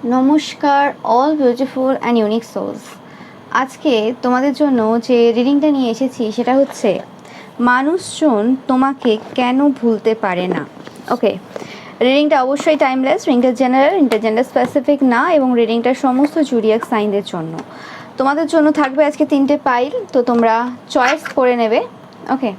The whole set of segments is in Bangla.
নমস্কার all beautiful and unique souls. আজকে তোমাদের জন্য যে রিডিংটা নিয়ে এসেছি সেটা হচ্ছে মানুষজন তোমাকে কেন ভুলতে পারে না। ওকে, রিডিংটা অবশ্যই টাইমলেস, রিডিংটা জেনারেল, জেন্ডার স্পেসিফিক না, এবং রিডিংটা সমস্ত জুডিয়াক সাইনদের জন্য। তোমাদের জন্য থাকবে আজকে 3টে পাইল, তো তোমরা চয়েস করে নেবে। ওকে,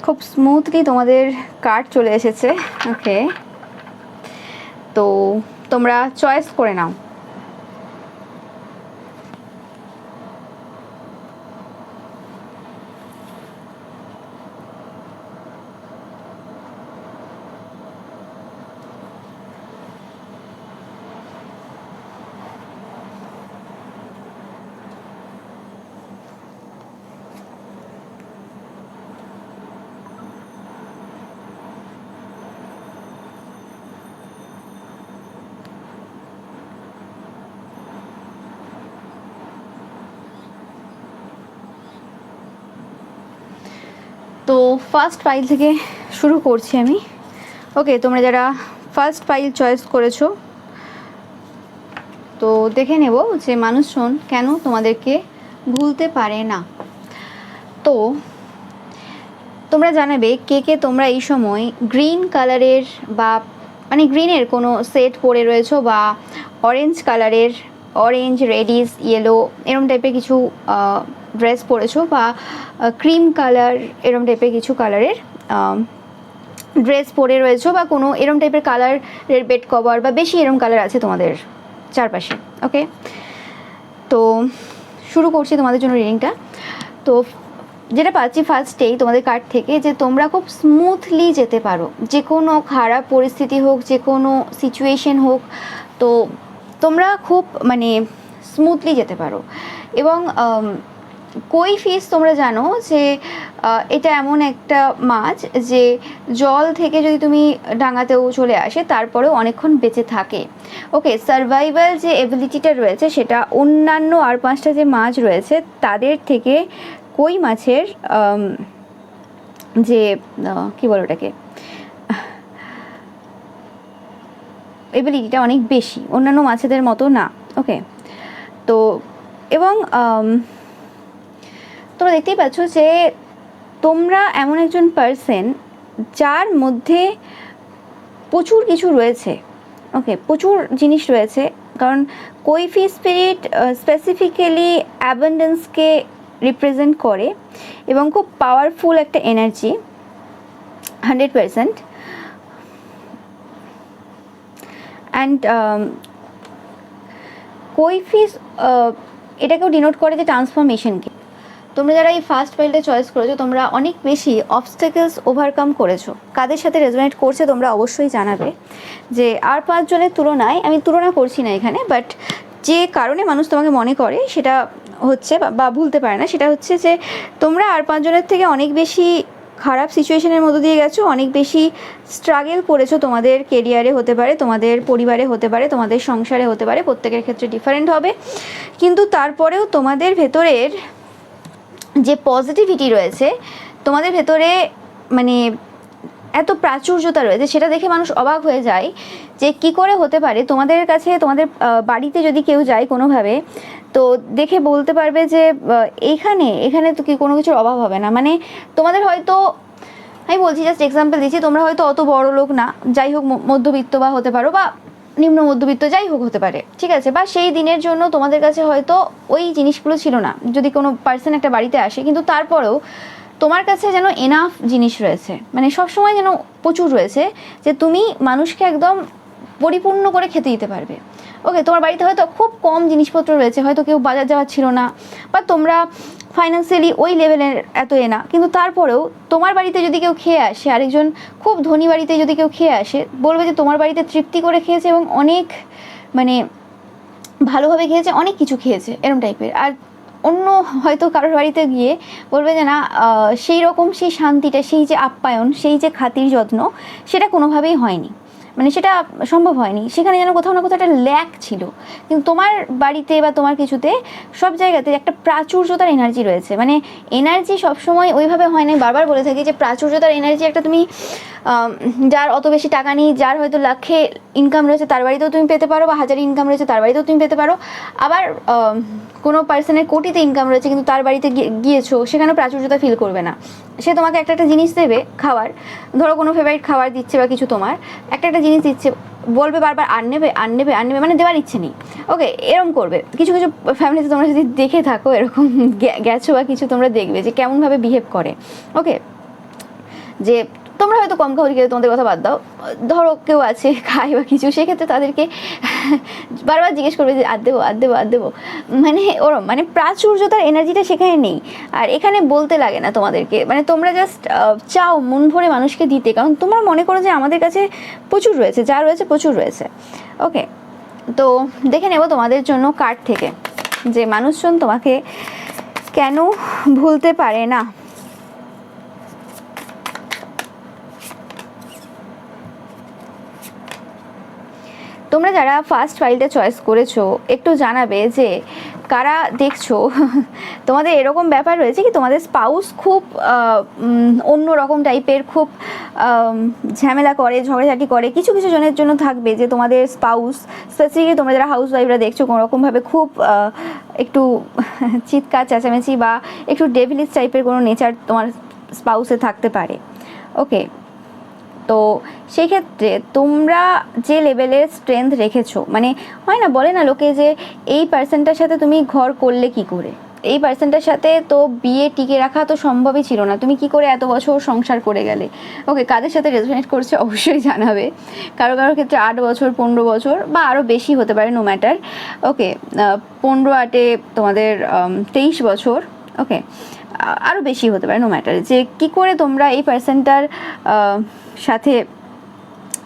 খুব স্মুথলি তোমাদের কার্ড চলে এসেছে। ওকে, তো তোমরা চয়েস করে নাও। তো ফার্স্ট পাইল থেকে শুরু করছি আমি। ওকে, তোমরা যারা ফার্স্ট পাইল চয়েস করেছো, তো দেখে নেব যে মানুষজন কেন তোমাদেরকে ভুলতে পারে না। তো তোমরা জানাবে কে কে তোমরা এই সময় গ্রিন কালারের বা মানে গ্রিনের কোনো সেট পরে রয়েছো, বা অরেঞ্জ কালারের, অরেঞ্জ, রেডিশ, ইয়েলো এরম টাইপের কিছু ড্রেস পরেছো, বা ক্রিম কালার এরম টাইপের কিছু কালারের ড্রেস পরে রয়েছো, বা কোনো এরম টাইপের কালারের বেড কভার বা বেশি এরম কালার আছে তোমাদের চারপাশে। ওকে, তো শুরু করছি তোমাদের জন্য রিডিংটা। তো যেটা পাচ্ছি ফার্স্টেই তোমাদের কার্ড থেকে, যে তোমরা খুব স্মুথলি যেতে পারো, যে কোনো খারাপ পরিস্থিতি হোক, যে কোনো সিচুয়েশন হোক, তো তোমরা খুব মানে স্মুথলি যেতে পারো। এবং কই ফিশ তোমরা জানো যে এটা এমন একটা মাছ যে জল থেকে যদি তুমি ডাঙাতেও চলে আসে তারপরেও অনেকক্ষণ বেঁচে থাকে। ওকে, সার্ভাইভাল যে এবিলিটিটা রয়েছে সেটা অন্যান্য আর 5টা যে মাছ রয়েছে তাদের থেকে কই মাছের যে কী বলো ওটাকে, এবিলিটিটা অনেক বেশি, অন্যান্য মাছেদের মতো না। ওকে, তো এবং তোমরা দেখতেই পাচ্ছ যে তোমরা এমন একজন পার্সন যার মধ্যে প্রচুর কিছু রয়েছে। ওকে, প্রচুর জিনিস রয়েছে, কারণ কৈফি স্পিরিট স্পেসিফিক্যালি অ্যাবান্ডেন্সকে রিপ্রেজেন্ট করে এবং খুব পাওয়ারফুল একটা এনার্জি, 100%। অ্যান্ড কৈফি এটাকেও ডিনোট করে যে ট্রান্সফরমেশনকে। তোমরা যারা এই ফার্স্ট পাইলটা চয়েস করেছো তোমরা অনেক বেশি অবস্টেকলস ওভারকাম করেছো। কাদের সাথে রেজোনেট করছে তোমরা অবশ্যই জানাবে। যে আর 5 জনের তুলনায়, আমি তুলনা করছি না এখানে, বাট যে কারণে মানুষ তোমাকে মনে করে সেটা হচ্ছে বা ভুলতে পারে না, সেটা হচ্ছে যে তোমরা আর 5 জনের থেকে অনেক বেশি খারাপ সিচুয়েশনের মধ্য দিয়ে গেছো, অনেক বেশি স্ট্রাগল করেছো। তোমাদের কেরিয়ারে হতে পারে, তোমাদের পরিবারে হতে পারে, তোমাদের সংসারে হতে পারে, প্রত্যেকের ক্ষেত্রে ডিফারেন্ট হবে। কিন্তু তারপরেও তোমাদের ভেতরের যে পজিটিভিটি রয়েছে, তোমাদের ভেতরে মানে এত প্রাচুর্যতা রয়েছে, সেটা দেখে মানুষ অবাক হয়ে যায় যে কি করে হতে পারে। তোমাদের কাছে, তোমাদের বাড়িতে যদি কেউ যায় কোনোভাবে, তো দেখে বলতে পারবে যে এখানে তো কি কোনো কিছুর অভাব হবে না। মানে তোমাদের হয়তো, আমি বলছি জাস্ট এক্সাম্পল দিচ্ছি, তোমরা হয়তো অত বড় লোক না, যাই হোক মধ্যবিত্ত বা হতে পারো, বা নিম্ন মধ্যবিত্ত যাই হোক হতে পারে, ঠিক আছে, বা সেই দিনের জন্য তোমাদের কাছে হয়তো ওই জিনিসগুলো ছিল না যদি কোনো পার্সন একটা বাড়িতে আসে, কিন্তু তারপরেও তোমার কাছে যেন এনাফ জিনিস রয়েছে, মানে সবসময় যেন প্রচুর রয়েছে, যে তুমি মানুষকে একদম পরিপূর্ণ করে খেতে দিতে পারবে। ওকে, তোমার বাড়িতে হয়তো খুব কম জিনিসপত্র রয়েছে, হয়তো কেউ বাজার যাওয়ার ছিল না, বা তোমরা ফাইন্যান্সিয়ালি ওই লেভেলের এত না, কিন্তু তারপরেও তোমার বাড়িতে যদি কেউ খেয়ে আসে, আরেকজন খুব ধনী বাড়িতে যদি কেউ খেয়ে আসে, বলবে যে তোমার বাড়িতে তৃপ্তি করে খেয়েছে এবং অনেক মানে ভালোভাবে খেয়েছে, অনেক কিছু খেয়েছে, এরম টাইপের। আর অন্য হয়তো কারোর বাড়িতে গিয়ে বলবে যে না সেই রকম সেই শান্তিটা, সেই যে আপ্যায়ন, সেই যে খাতির যত্ন, সেটা কোনোভাবেই হয়নি, মানে সেটা সম্ভব হয়নি। সেখানে যেন কোথাও না কোথাও একটা ল্যাক ছিল। কিন্তু তোমার বাড়িতে বা তোমার কিছুতে সব জায়গাতে একটা প্রাচুর্যতার এনার্জি রয়েছে। মানে এনার্জি সবসময় ওইভাবে হয় না, বারবার বলে থাকি যে প্রাচুর্যতার এনার্জি একটা তুমি যার অত বেশি টাকা নেই, যার হয়তো লাখে ইনকাম রয়েছে তার বাড়িতেও তুমি পেতে পারো, বা হাজারে ইনকাম রয়েছে তার বাড়িতেও তুমি পেতে পারো। আবার কোনো পার্সনের কোটিতে ইনকাম রয়েছে কিন্তু তার বাড়িতে গিয়েছো, সেখানে প্রাচুর্যতা ফিল করবে না। সে তোমাকে একটা একটা জিনিস দেবে খাবার, ধরো কোনো ফেভারিট খাবার দিচ্ছে বা কিছু, তোমার একটা একটা জিনিস দিচ্ছে, বলবে বারবার আর নেবে আর নেবে আর নেবে, মানে দেওয়ার ইচ্ছে নেই। ওকে, এরকম করবে কিছু কিছু ফ্যামিলিতে, তোমরা যদি দেখে থাকো এরকম গেছো বা কিছু, তোমরা দেখবে যে কেমনভাবে বিহেভ করে। ওকে, যে তোমরা হয়তো কম খাবার খেলে, তোমাদের কথা বাদ দাও, ধরো কেউ আছে খায় বা কিছু, সেক্ষেত্রে তাদেরকে বারবার জিজ্ঞেস করবে যে আর দেবো আর দেবো আর দেবো, মানে ওরম, মানে প্রাচুর্যতার এনার্জিটা সেখানে নেই। আর এখানে বলতে লাগে না তোমাদেরকে, মানে তোমরা জাস্ট চাও মন ভরে মানুষকে দিতে, কারণ তোমরা মনে করো যে আমাদের কাছে প্রচুর রয়েছে, যা রয়েছে প্রচুর রয়েছে। ওকে, তো দেখে নেব তোমাদের জন্য কার্ড থেকে যে মানুষজন তোমাকে কেন ভুলতে পারে না। তোমরা যারা ফার্স্ট ফাইলটা চয়েস করেছো, একটু জানাবে যে কারা দেখছো তোমাদের এরকম ব্যাপার রয়েছে কি তোমাদের স্পাউস খুব অন্য রকম টাইপের, খুব ঝামেলা করে, ঝগড়াঝাটি করে। কিছু কিছু জনের জন্য থাকবে যে তোমাদের স্পাউস, স্পেসিফিকলি তোমরা যারা হাউস ওয়াইফরা দেখছো, কোনোরকমভাবে খুব একটু চিৎকার চেঁচামেচি বা একটু ডেভিলিস টাইপের কোনো নেচার তোমার স্পাউসে থাকতে পারে। ওকে, তো সেই ক্ষেত্রে তোমরা যে লেভেলের স্ট্রেংথ রেখেছো, মানে হয় না, বলে না লোকে যে এই পার্সনটার সাথে তুমি ঘর করলে কি করে, এই পার্সনটার সাথে তো বিয়ে টিকে রাখা তো সম্ভবই ছিল না, তুমি কি করে এত বছর সংসার করে গেলে। ওকে, কাদের সাথে রেজোনেট করছে অবশ্যই জানাবে। কারো কারোর ক্ষেত্রে 8 বছর, 15 বছর বা আরও বেশি হতে পারে, নো ম্যাটার। ওকে, 15-8 তোমাদের 23 বছর, ওকে, আরও বেশি হতে পারে, নো ম্যাটার। যে কী করে তোমরা এই পার্সনটার সাথে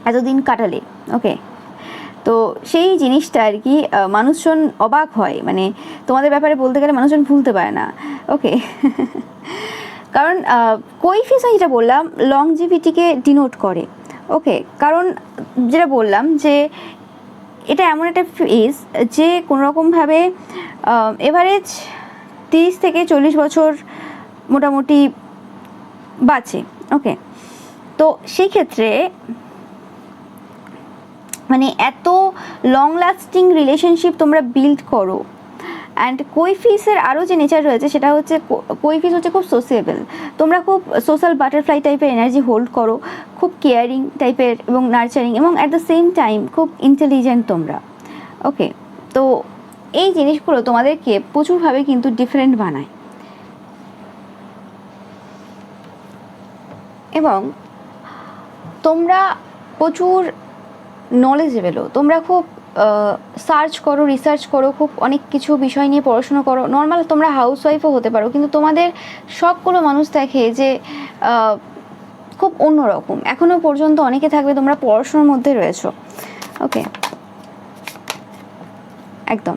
এতদিন কাটালে। ওকে, তো সেই জিনিসটা আর কি মানুষজন অবাক হয়, মানে তোমাদের ব্যাপারে বলতে গেলে মানুষজন ভুলতে পারে না। ওকে কারণ কোইফিশিয়েন্ট যেটা বললাম লংজিভিটিকে ডিনোট করে। ওকে, কারণ যেটা বললাম যে এটা এমন একটা ফেজ যে কোনোরকমভাবে এভারেজ 30 থেকে 40 বছর মোটামুটি বাঁচে। ওকে, তো সেই ক্ষেত্রে মানে এত লং লাস্টিং রিলেশনশিপ তোমরা বিল্ড করো। অ্যান্ড কৈফিসের আরও যে নেচার রয়েছে সেটা হচ্ছে কৈফিস হচ্ছে খুব সোসিয়েবল, তোমরা খুব সোশ্যাল বাটারফ্লাই টাইপের এনার্জি হোল্ড করো, খুব কেয়ারিং টাইপের এবং নার্চারিং, এবং অ্যাট দ্য সেম টাইম খুব ইন্টেলিজেন্ট তোমরা। ওকে, তো এই জিনিসগুলো তোমাদেরকে প্রচুরভাবে কিন্তু ডিফারেন্ট বানায়। এবং তোমরা প্রচুর নলেজেবলও, তোমরা খুব সার্চ করো, রিসার্চ করো, খুব অনেক কিছু বিষয় নিয়ে পড়াশোনা করো। নর্মাল তোমরা হাউস ওয়াইফও হতে পারো, কিন্তু তোমাদের সবগুলো মানুষ দেখে যে খুব অন্যরকম। এখনও পর্যন্ত অনেকে থাকবে তোমরা পড়াশোনার মধ্যে রয়েছো। ওকে, একদম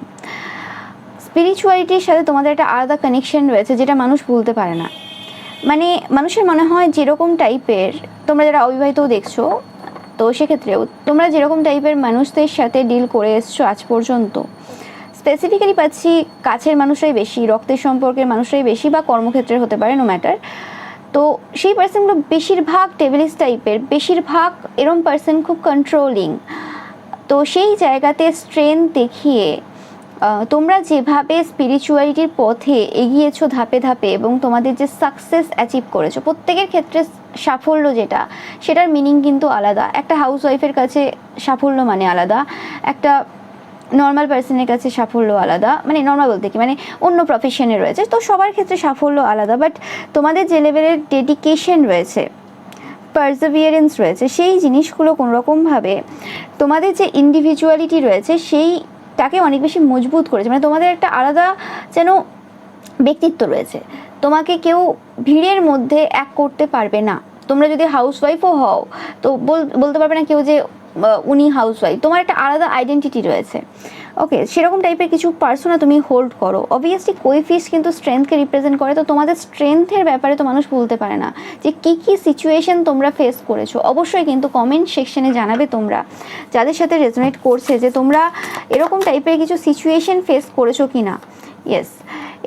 স্পিরিচুয়ালিটির সাথে তোমাদের একটা আলাদা কানেকশন রয়েছে যেটা মানুষ ভুলতে পারে না। মানে মানুষের মনে হয় যেরকম টাইপের, তোমরা যারা অবিবাহিতও দেখছো, তো সেক্ষেত্রেও তোমরা যেরকম টাইপের মানুষদের সাথে ডিল করে এসছো আজ পর্যন্ত, স্পেসিফিক্যালি পাচ্ছি কাছের মানুষরাই বেশি, রক্তের সম্পর্কের মানুষরাই বেশি, বা কর্মক্ষেত্রে হতে পারে, নো ম্যাটার। তো সেই পার্সনগুলো বেশিরভাগ টেবিলিস্ট টাইপের, বেশিরভাগ এরম পার্সন খুব কন্ট্রোলিং। তো সেই জায়গাতে স্ট্রেংথ দেখিয়ে তোমরা যেভাবে স্পিরিচুয়ালিটির পথে এগিয়েছো ধাপে ধাপে, এবং তোমাদের যে সাকসেস অ্যাচিভ করেছো প্রত্যেকের ক্ষেত্রে সাফল্য যেটা, সেটার মিনিং কিন্তু আলাদা। একটা হাউস ওয়াইফের কাছে সাফল্য মানে আলাদা, একটা নর্মাল পার্সনের কাছে সাফল্য আলাদা। মানে নর্মাল বলতে কি, মানে অন্য প্রফেশনে রয়েছে, তো সবার ক্ষেত্রে সাফল্য আলাদা। বাট তোমাদের যে লেভেলের ডেডিকেশন রয়েছে, পারসেভিয়ারেন্স রয়েছে, সেই জিনিসগুলো কোনোরকমভাবে তোমাদের যে ইন্ডিভিজুয়ালিটি রয়েছে সেইটাকে অনেক বেশি মজবুত করেছে। মানে তোমাদের একটা আলাদা যেন ব্যক্তিত্ব রয়েছে, তোমাকে কেউ ভিড়ের মধ্যে এক করতে পারবে না। তোমরা যদি হাউস ওয়াইফও হও তো বলতে পারবে না কেউ যে উনি হাউস ওয়াইফ, তোমার একটা আলাদা আইডেন্টিটি রয়েছে। ওকে, সেরকম টাইপের কিছু পার্সোনা তুমি হোল্ড করো। অবভিয়াসলি কই ফিশ কিন্তু স্ট্রেংথকে রিপ্রেজেন্ট করে, তো তোমাদের স্ট্রেংথের ব্যাপারে তো মানুষ বলতে পারে না যে কী কী সিচুয়েশন তোমরা ফেস করেছো। অবশ্যই কিন্তু কমেন্ট সেকশনে জানাবে তোমরা যাদের সাথে রেজোনেট করছে যে তোমরা এরকম টাইপের কিছু সিচুয়েশন ফেস করেছো কি না। ইয়েস,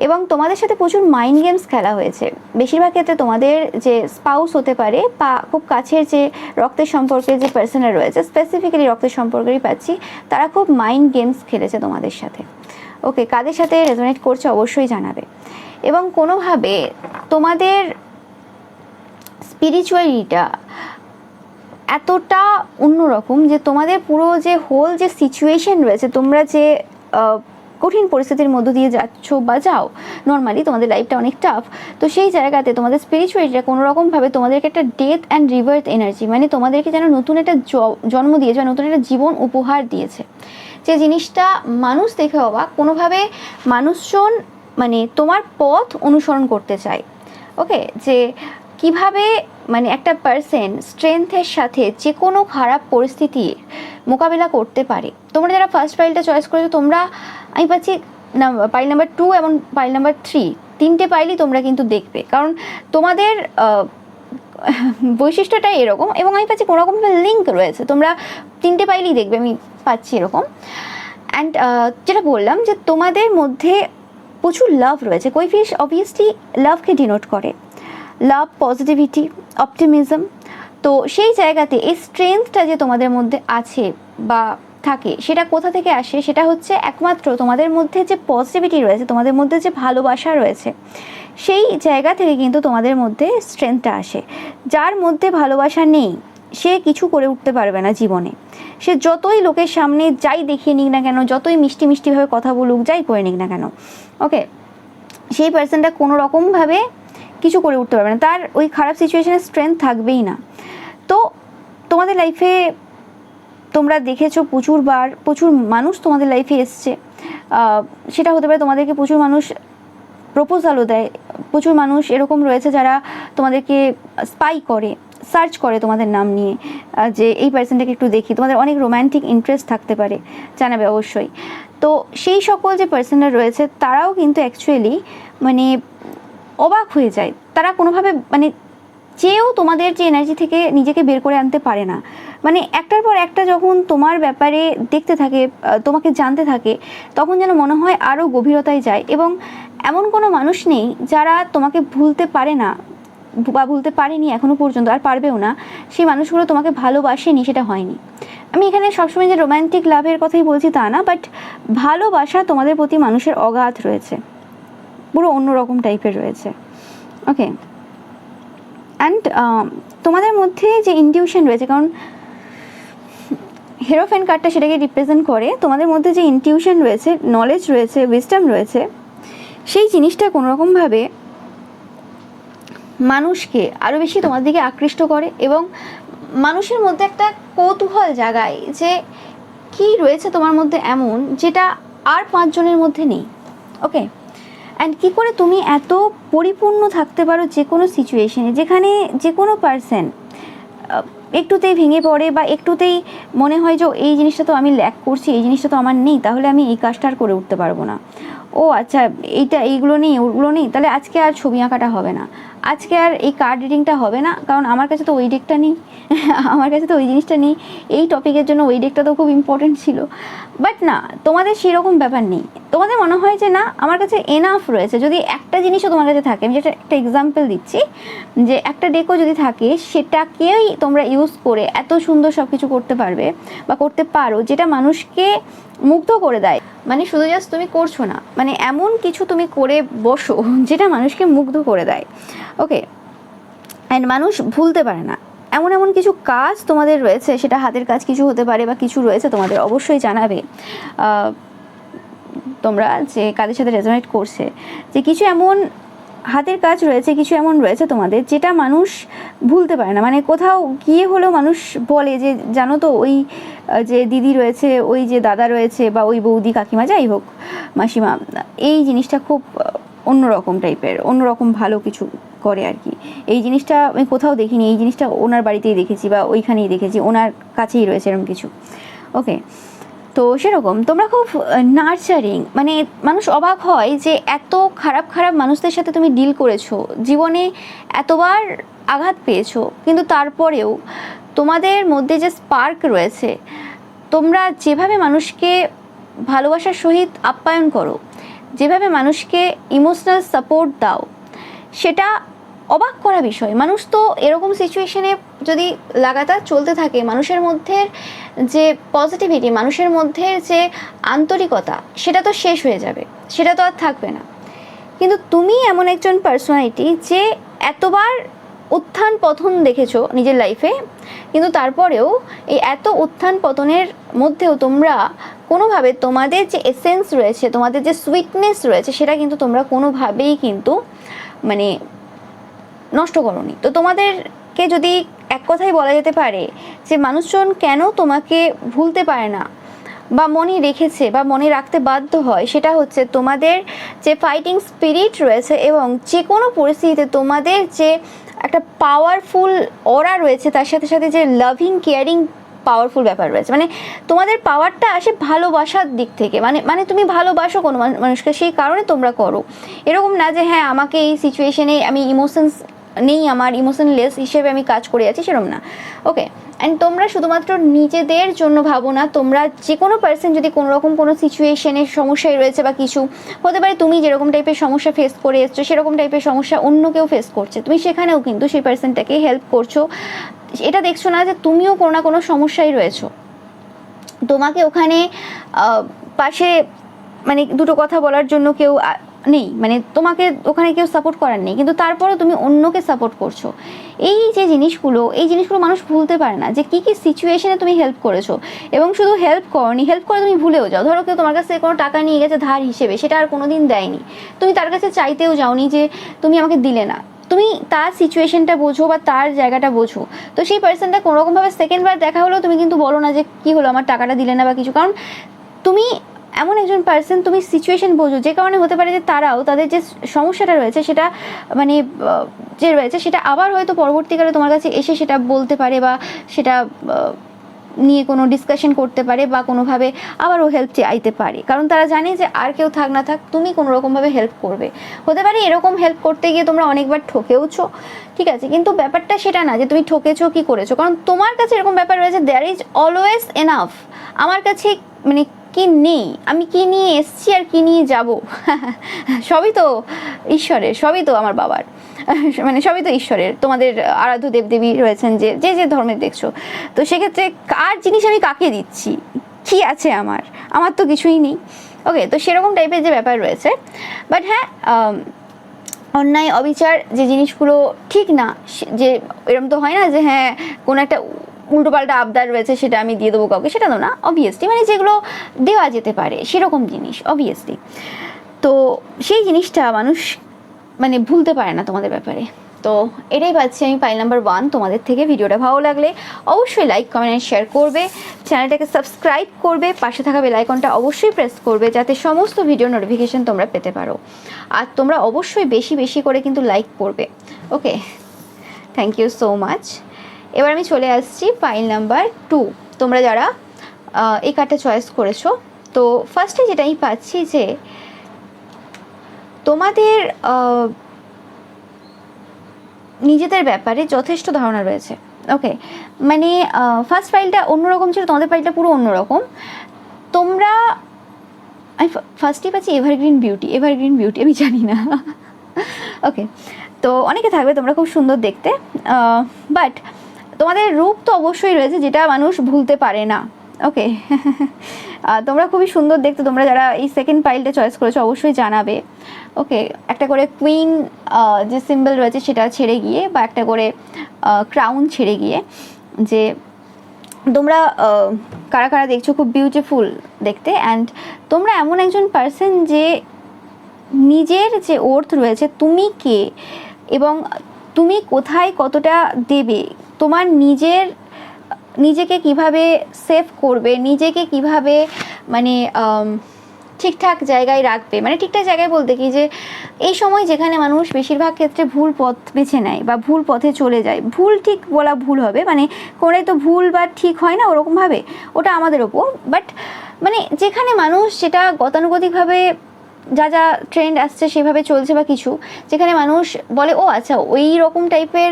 এবং তোমাদের সাথে প্রচুর মাইন্ড গেমস খেলা হয়েছে। বেশিরভাগ ক্ষেত্রে তোমাদের যে স্পাউস হতে পারে বা খুব কাছের যে রক্তের সম্পর্কের যে পার্সনরা রয়েছে, স্পেসিফিক্যালি রক্তের সম্পর্কেরই পাচ্ছি, তারা খুব মাইন্ড গেমস খেলেছে তোমাদের সাথে। ওকে, কাদের সাথে রেজোনেট করছে অবশ্যই জানাবে। এবং কোনোভাবে তোমাদের স্পিরিচুয়ালিটা এতটা অন্যরকম যে তোমাদের পুরো যে হোল যে সিচুয়েশন রয়েছে, তোমরা যে কঠিন পরিস্থিতির মধ্য দিয়ে যাচ্ছ বা যাও, নর্মালি তোমাদের লাইফটা অনেক টাফ, তো সেই জায়গাতে তোমাদের স্পিরিচুয়ালিটিটা কোনোরকমভাবে তোমাদেরকে একটা ডেথ অ্যান্ড রিবার্থ এনার্জি, মানে তোমাদেরকে যেন নতুন একটা জন্ম দিয়েছে বা নতুন একটা জীবন উপহার দিয়েছে। যে জিনিসটা মানুষ দেখে অবাক, কোনোভাবে মানুষজন মানে তোমার পথ অনুসরণ করতে চায়। ওকে, যে কিভাবে মানে একটা পার্সন স্ট্রেংথের সাথে যে কোনো খারাপ পরিস্থিতির মোকাবিলা করতে পারে। তোমরা যারা ফার্স্ট পাইলটা চয়েস করেছো, তোমরা আমি পাচ্ছি পাইল নাম্বার 2 এবং পাইল নাম্বার 3, তিনটে পাইলই তোমরা কিন্তু দেখবে, কারণ তোমাদের বৈশিষ্ট্যটাই এরকম। এবং আমি পাচ্ছি কোনো রকমভাবে লিঙ্ক রয়েছে, তোমরা তিনটে পাইলই দেখবে, আমি পাচ্ছি এরকম। অ্যান্ড যেটা বললাম যে তোমাদের মধ্যে প্রচুর লাভ রয়েছে। কই ফিশ অবভিয়াসলি লাভকে ডিনোট করে, লাভ, পজিটিভিটি, অপটিমিজম। তো সেই জায়গাতে এই স্ট্রেংথটা যে তোমাদের মধ্যে আছে বা থাকে, সেটা কোথা থেকে আসে? সেটা হচ্ছে একমাত্র তোমাদের মধ্যে যে পজিটিভিটি রয়েছে, তোমাদের মধ্যে যে ভালোবাসা রয়েছে, সেই জায়গা থেকে কিন্তু তোমাদের মধ্যে স্ট্রেংথটা আসে। যার মধ্যে ভালোবাসা নেই সে কিছু করে উঠতে পারবে না জীবনে। সে যতই লোকের সামনে যাই দেখিয়ে নিক না কেন, যতই মিষ্টি মিষ্টিভাবে কথা বলুক, যাই করে নিক না কেন, ওকে, সেই পার্সনটা কোনো রকমভাবে কিছু করে উঠতে পারবে না, তার ওই খারাপ সিচুয়েশনের স্ট্রেংথ থাকবেই না। তো তোমাদের লাইফে তোমরা দেখেছো প্রচুরবার প্রচুর মানুষ তোমাদের লাইফে এসছে। সেটা হতে পারে তোমাদেরকে প্রচুর মানুষ প্রপোজালও দেয়, প্রচুর মানুষ এরকম রয়েছে যারা তোমাদেরকে স্পাই করে, সার্চ করে তোমাদের নাম নিয়ে, যে এই পার্সনটাকে একটু দেখি। তোমাদের অনেক রোম্যান্টিক ইন্টারেস্ট থাকতে পারে, জানাবে অবশ্যই। তো সেই সকল যে পার্সনরা রয়েছে তারাও কিন্তু অ্যাকচুয়ালি মানে অবাক হয়ে যায়, তারা কোনোভাবে মানে চেয়েও তোমাদের যে এনার্জি থেকে নিজেকে বের করে আনতে পারে না। মানে একটার পর একটা যখন তোমার ব্যাপারে দেখতে থাকে, তোমাকে জানতে থাকে, তখন যেন মনে হয় আরও গভীরতায় যায়। এবং এমন কোনো মানুষ নেই যারা তোমাকে ভুলতে পারে না বা ভুলতে পারেনি এখনও পর্যন্ত, আর পারবেও না। সেই মানুষগুলো তোমাকে ভালোবাসেনি, সেটা হয়নি। আমি এখানে সবসময় যে রোম্যান্টিক লাভের কথাই বলছি তা না, বাট ভালোবাসা তোমাদের প্রতি মানুষের অগাধ রয়েছে, পুরো অন্যরকম টাইপের রয়েছে। ওকে, অ্যান্ড তোমাদের মধ্যে যে ইনটিউশন রয়েছে, কারণ হেরোফেন কার্ডটা সেটাকে রিপ্রেজেন্ট করে, তোমাদের মধ্যে যে ইনটিউশন রয়েছে, নলেজ রয়েছে, উইজডম রয়েছে, সেই জিনিসটা কোনোরকমভাবে মানুষকে আরও বেশি তোমার দিকে আকৃষ্ট করে এবং মানুষের মধ্যে একটা কৌতূহল জাগায় যে কি রয়েছে তোমার মধ্যে এমন যেটা আর 5 জনের মধ্যে নেই। ওকে, অ্যান্ড কী করে তুমি এত পরিপূর্ণ থাকতে পারো যে কোনো সিচুয়েশনে, যেখানে যে কোনো পার্সন একটুতেই ভেঙে পড়ে বা একটুতেই মনে হয় যে এই জিনিসটা তো আমি ল্যাক করছি, এই জিনিসটা তো আমার নেই, তাহলে আমি এই কাজটা আর করে উঠতে পারবো না। ও আচ্ছা, এইগুলো নেই, ওগুলো নেই, তাহলে আজকে আর ছবি আঁকাটা হবে না, আজকে আর এই কার্ড রিডিংটা হবে না, কারণ আমার কাছে তো ওই ডেকটা নেই, আমার কাছে তো ওই জিনিসটা নেই, এই টপিকের জন্য ওই ডেকটা তো খুব ইম্পর্টেন্ট ছিল। বাট না, তোমাদের সেরকম ব্যাপার নেই। তোমাদের মনে হয় যে না, আমার কাছে এনাফ রয়েছে। যদি একটা জিনিসও তোমার কাছে থাকে, আমি যেটা একটা এক্সাম্পল দিচ্ছি, যে একটা ডেকও যদি থাকে, সেটাকেই তোমরা ইউজ করে এত সুন্দর সব কিছু করতে পারবে বা করতে পারো, যেটা মানুষকে মুগ্ধ করে দেয়। মানে শুধু জাস্ট তুমি করছো না, মানে এমন কিছু তুমি করে বসো যেটা মানুষকে মুগ্ধ করে দেয়। ওকে, অ্যান্ড মানুষ ভুলতে পারে না। এমন এমন কিছু কাজ তোমাদের রয়েছে, সেটা হাতের কাজ কিছু হতে পারে বা কিছু রয়েছে, তোমাদের অবশ্যই জানাবে তোমরা যে কাদের সাথে রেজোনেট করছে, যে কিছু এমন হাতের কাজ রয়েছে, কিছু এমন রয়েছে তোমাদের যেটা মানুষ ভুলতে পারে না। মানে কোথাও গিয়ে হলেও মানুষ বলে যে জানো তো, ওই যে দিদি রয়েছে, ওই যে দাদা রয়েছে, বা ওই বৌদি, কাকিমা, যাই হোক, মাসিমা, এই জিনিসটা খুব অন্যরকম টাইপের, অন্যরকম ভালো কিছু করে আর কি। এই জিনিসটা আমি কোথাও দেখিনি, এই জিনিসটা ওনার বাড়িতেই দেখেছি বা ওইখানেই দেখেছি, ওনার কাছেই রয়েছে এরকম কিছু। ওকে, তো সেরকম তোমরা খুব নার্চারিং, মানে মানুষ অবাক হয় যে এত খারাপ খারাপ মানুষদের সাথে তুমি ডিল করেছো, জীবনে এতবার আঘাত পেয়েছো, কিন্তু তারপরেও তোমাদের মধ্যে যে স্পার্ক রয়েছে, তোমরা যেভাবে মানুষকে ভালোবাসার সহিত আপ্যায়ন করো, যেভাবে মানুষকে ইমোশনাল সাপোর্ট দাও, সেটা অবাক করা বিষয়। মানুষ তো এরকম সিচুয়েশনে যদি লাগাতার চলতে থাকে, মানুষের মধ্যে যে পজিটিভিটি, মানুষের মধ্যে যে আন্তরিকতা, সেটা তো শেষ হয়ে যাবে, সেটা তো আর থাকবে না। কিন্তু তুমি এমন একজন পার্সোনালিটি যে এতবার উত্থান পতন দেখেছো নিজের লাইফে, কিন্তু তারপরেও এই এত উত্থান পতনের মধ্যেও তোমরা কোনোভাবে তোমাদের যে এসেন্স রয়েছে, তোমাদের যে সুইটনেস রয়েছে, সেটা কিন্তু তোমরা কোনোভাবেই কিন্তু মানে নষ্ট করোনি। তো তোমাদেরকে যদি এক কথাই বলা যেতে পারে যে মানুষজন কেন তোমাকে ভুলতে পারে না বা মনে রেখেছে বা মনে রাখতে বাধ্য হয়, সেটা হচ্ছে তোমাদের যে ফাইটিং স্পিরিট রয়েছে এবং যে কোনো পরিস্থিতিতে তোমাদের যে একটা পাওয়ারফুল অরা রয়েছে, তার সাথে সাথে যে লাভিং কেয়ারিং পাওয়ারফুল ব্যাপার রয়েছে। মানে তোমাদের পাওয়ারটা আসে ভালোবাসার দিক থেকে, মানে তুমি ভালোবাসো কোনো মানুষকে, সেই কারণে তোমরা করো। এরকম না যে হ্যাঁ আমাকে এই সিচুয়েশনে আমি ইমোশনস নেই, আমার ইমোশনলেস হিসেবে আমি কাজ করে যাচ্ছি, সেরকম না। ওকে, অ্যান্ড তোমরা শুধুমাত্র নিজেদের জন্য ভাবো না, তোমরা যে কোনো পার্সন যদি কোনো রকম কোনো সিচুয়েশনের সমস্যায় রয়েছে বা কিছু হতে পারে, তুমি যেরকম টাইপের সমস্যা ফেস করে এসছো সেরকম টাইপের সমস্যা অন্য কেউ ফেস করছে, তুমি সেখানেও কিন্তু সেই পার্সনটাকে হেল্প করছো। এটা দেখছো না যে তুমিও কোনো না কোনো সমস্যায় রয়েছো, তোমাকে ওখানে পাশে মানে দুটো কথা বলার জন্য কেউ নেই, মানে তোমাকে ওখানে কেউ সাপোর্ট করার নেই, কিন্তু তারপরেও তুমি অন্যকে সাপোর্ট করছো। এই যে জিনিসগুলো, এই জিনিসগুলো মানুষ ভুলতে পারে না যে কী কী সিচুয়েশনে তুমি হেল্প করেছো। এবং শুধু হেল্প করনি, হেল্প করে তুমি ভুলেও যাও। ধরো কেউ তোমার কাছে কোনো টাকা নিয়ে গেছে ধার হিসেবে, সেটা আর কোনো দিন দেয়নি, তুমি তার কাছে চাইতেও যাওনি যে তুমি আমাকে দিলে না, তুমি তার সিচুয়েশনটা বোঝো বা তার জায়গাটা বোঝো। তো সেই পার্সনটা কোনোরকমভাবে সেকেন্ডবার দেখা হলেও তুমি কিন্তু বলো না যে কী হলো আমার টাকাটা দিলে না বা কিছু, কারণ তুমি এমন একজন পার্সন, তুমি সিচুয়েশন বোঝো, যে কারণে হতে পারে যে তারাও তাদের যে সমস্যাটা রয়েছে সেটা মানে যে রয়েছে সেটা আবার হয়তো পরবর্তীকালে তোমার কাছে এসে সেটা বলতে পারে বা সেটা নিয়ে কোনো ডিসকাশন করতে পারে বা কোনোভাবে আবারও হেল্প চাইতে পারে, কারণ তারা জানে যে আর কেউ থাক না থাক তুমি কোনো রকমভাবে হেল্প করবে। হতে পারে এরকম হেল্প করতে গিয়ে তোমরা অনেকবার ঠকেওছো, ঠিক আছে, কিন্তু ব্যাপারটা সেটা না যে তুমি ঠকেছো কি করেছো, কারণ তোমার কাছে এরকম ব্যাপার রয়েছে দেয়ার ইজ অলওয়েজ এনাফ। আমার কাছে মানে কি নেই, আমি কি নিয়ে এসছি আর কি নিয়ে যাব, সবই তো ঈশ্বরের, সবই তো আমার বাবার, মানে সবই তো ঈশ্বরের। তোমাদের আরাধ্য দেবদেবী রয়েছেন যে যে যে ধর্মের দেখছো, তো সেক্ষেত্রে কার জিনিস আমি কাকে দিচ্ছি, কি আছে আমার, আমার তো কিছুই নেই। ওকে, তো সেরকম টাইপের যে ব্যাপার রয়েছে। বাট হ্যাঁ, অন্যায় অবিচার যে জিনিসগুলো ঠিক না, যে এরকম তো হয় না যে হ্যাঁ কোনো একটা উল্টোপাল্টা আবদার রয়েছে সেটা আমি দিয়ে দেবো কাউকে, সেটা তো না অবভিয়াসলি, মানে যেগুলো দেওয়া যেতে পারে সেরকম জিনিস অবভিয়াসলি। তো সেই জিনিসটা মানুষ মানে ভুলতে পারে না তোমাদের ব্যাপারে। তো এটাই পাচ্ছি আমি পাইল নাম্বার 1 তোমাদের থেকে। ভিডিওটা ভালো লাগলে অবশ্যই লাইক কমেন্ট অ্যান্ড শেয়ার করবে, চ্যানেলটাকে সাবস্ক্রাইব করবে, পাশে থাকা বেল আইকনটা অবশ্যই প্রেস করবে যাতে সমস্ত ভিডিও নোটিফিকেশন তোমরা পেতে পারো। আর তোমরা অবশ্যই বেশি বেশি করে কিন্তু লাইক করবে। ওকে, থ্যাংক ইউ সো মাচ। এবার আমি চলে আসছি পাইল নাম্বার 2। তোমরা যারা এই কার্ডটা চয়েস করেছো, তো ফার্স্টে যেটাই পাচ্ছি যে তোমাদের নিজেদের ব্যাপারে যথেষ্ট ধারণা রয়েছে। ওকে, মানে ফার্স্ট ফাইলটা অন্যরকম ছিল, তোমাদের ফাইলটা পুরো অন্যরকম। তোমরা আমি ফার্স্টেই পাচ্ছি এভারগ্রিন বিউটি, এভারগ্রিন বিউটি আমি জানি না। ওকে, তো অনেকে থাকবে তোমরা খুব সুন্দর দেখতে, বাট তোমাদের রূপ তো অবশ্যই রয়েছে যেটা মানুষ ভুলতে পারে না। ওকে, তোমরা খুবই সুন্দর দেখতে। তোমরা যারা এই সেকেন্ড পাইলটা চয়েস করেছো অবশ্যই জানাবে। ওকে, একটা করে কুইন যে সিম্বল রয়েছে সেটা ছেড়ে গিয়ে বা একটা করে ক্রাউন ছেড়ে গিয়ে, যে তোমরা কারা কারা দেখছো খুব বিউটিফুল দেখতে। অ্যান্ড তোমরা এমন একজন পার্সন যে নিজের যে ওর্থ রয়েছে, তুমি কে এবং তুমি কোথায় কতটা দেবে, তোমার নিজেকে কিভাবে সেভ করবে, নিজেকে কিভাবে মানে ঠিকঠাক জায়গায় রাখবে, মানে ঠিকঠাক জায়গায় বলতে কি যে এই সময় যেখানে মানুষ বেশিরভাগ ক্ষেত্রে ভুল পথ বেছে নেয় বা ভুল পথে চলে যায়, ভুল ঠিক বলা ভুল হবে, মানে কোনোটাই তো ভুল বা ঠিক হয় না ওরকমভাবে, ওটা আমাদের ওপর। বাট মানে যেখানে মানুষ যেটা গতানুগতিকভাবে যা যা ট্রেন্ড আসছে সেভাবে চলছে, বা কিছু যেখানে মানুষ বলে ও আচ্ছা ওই রকম টাইপের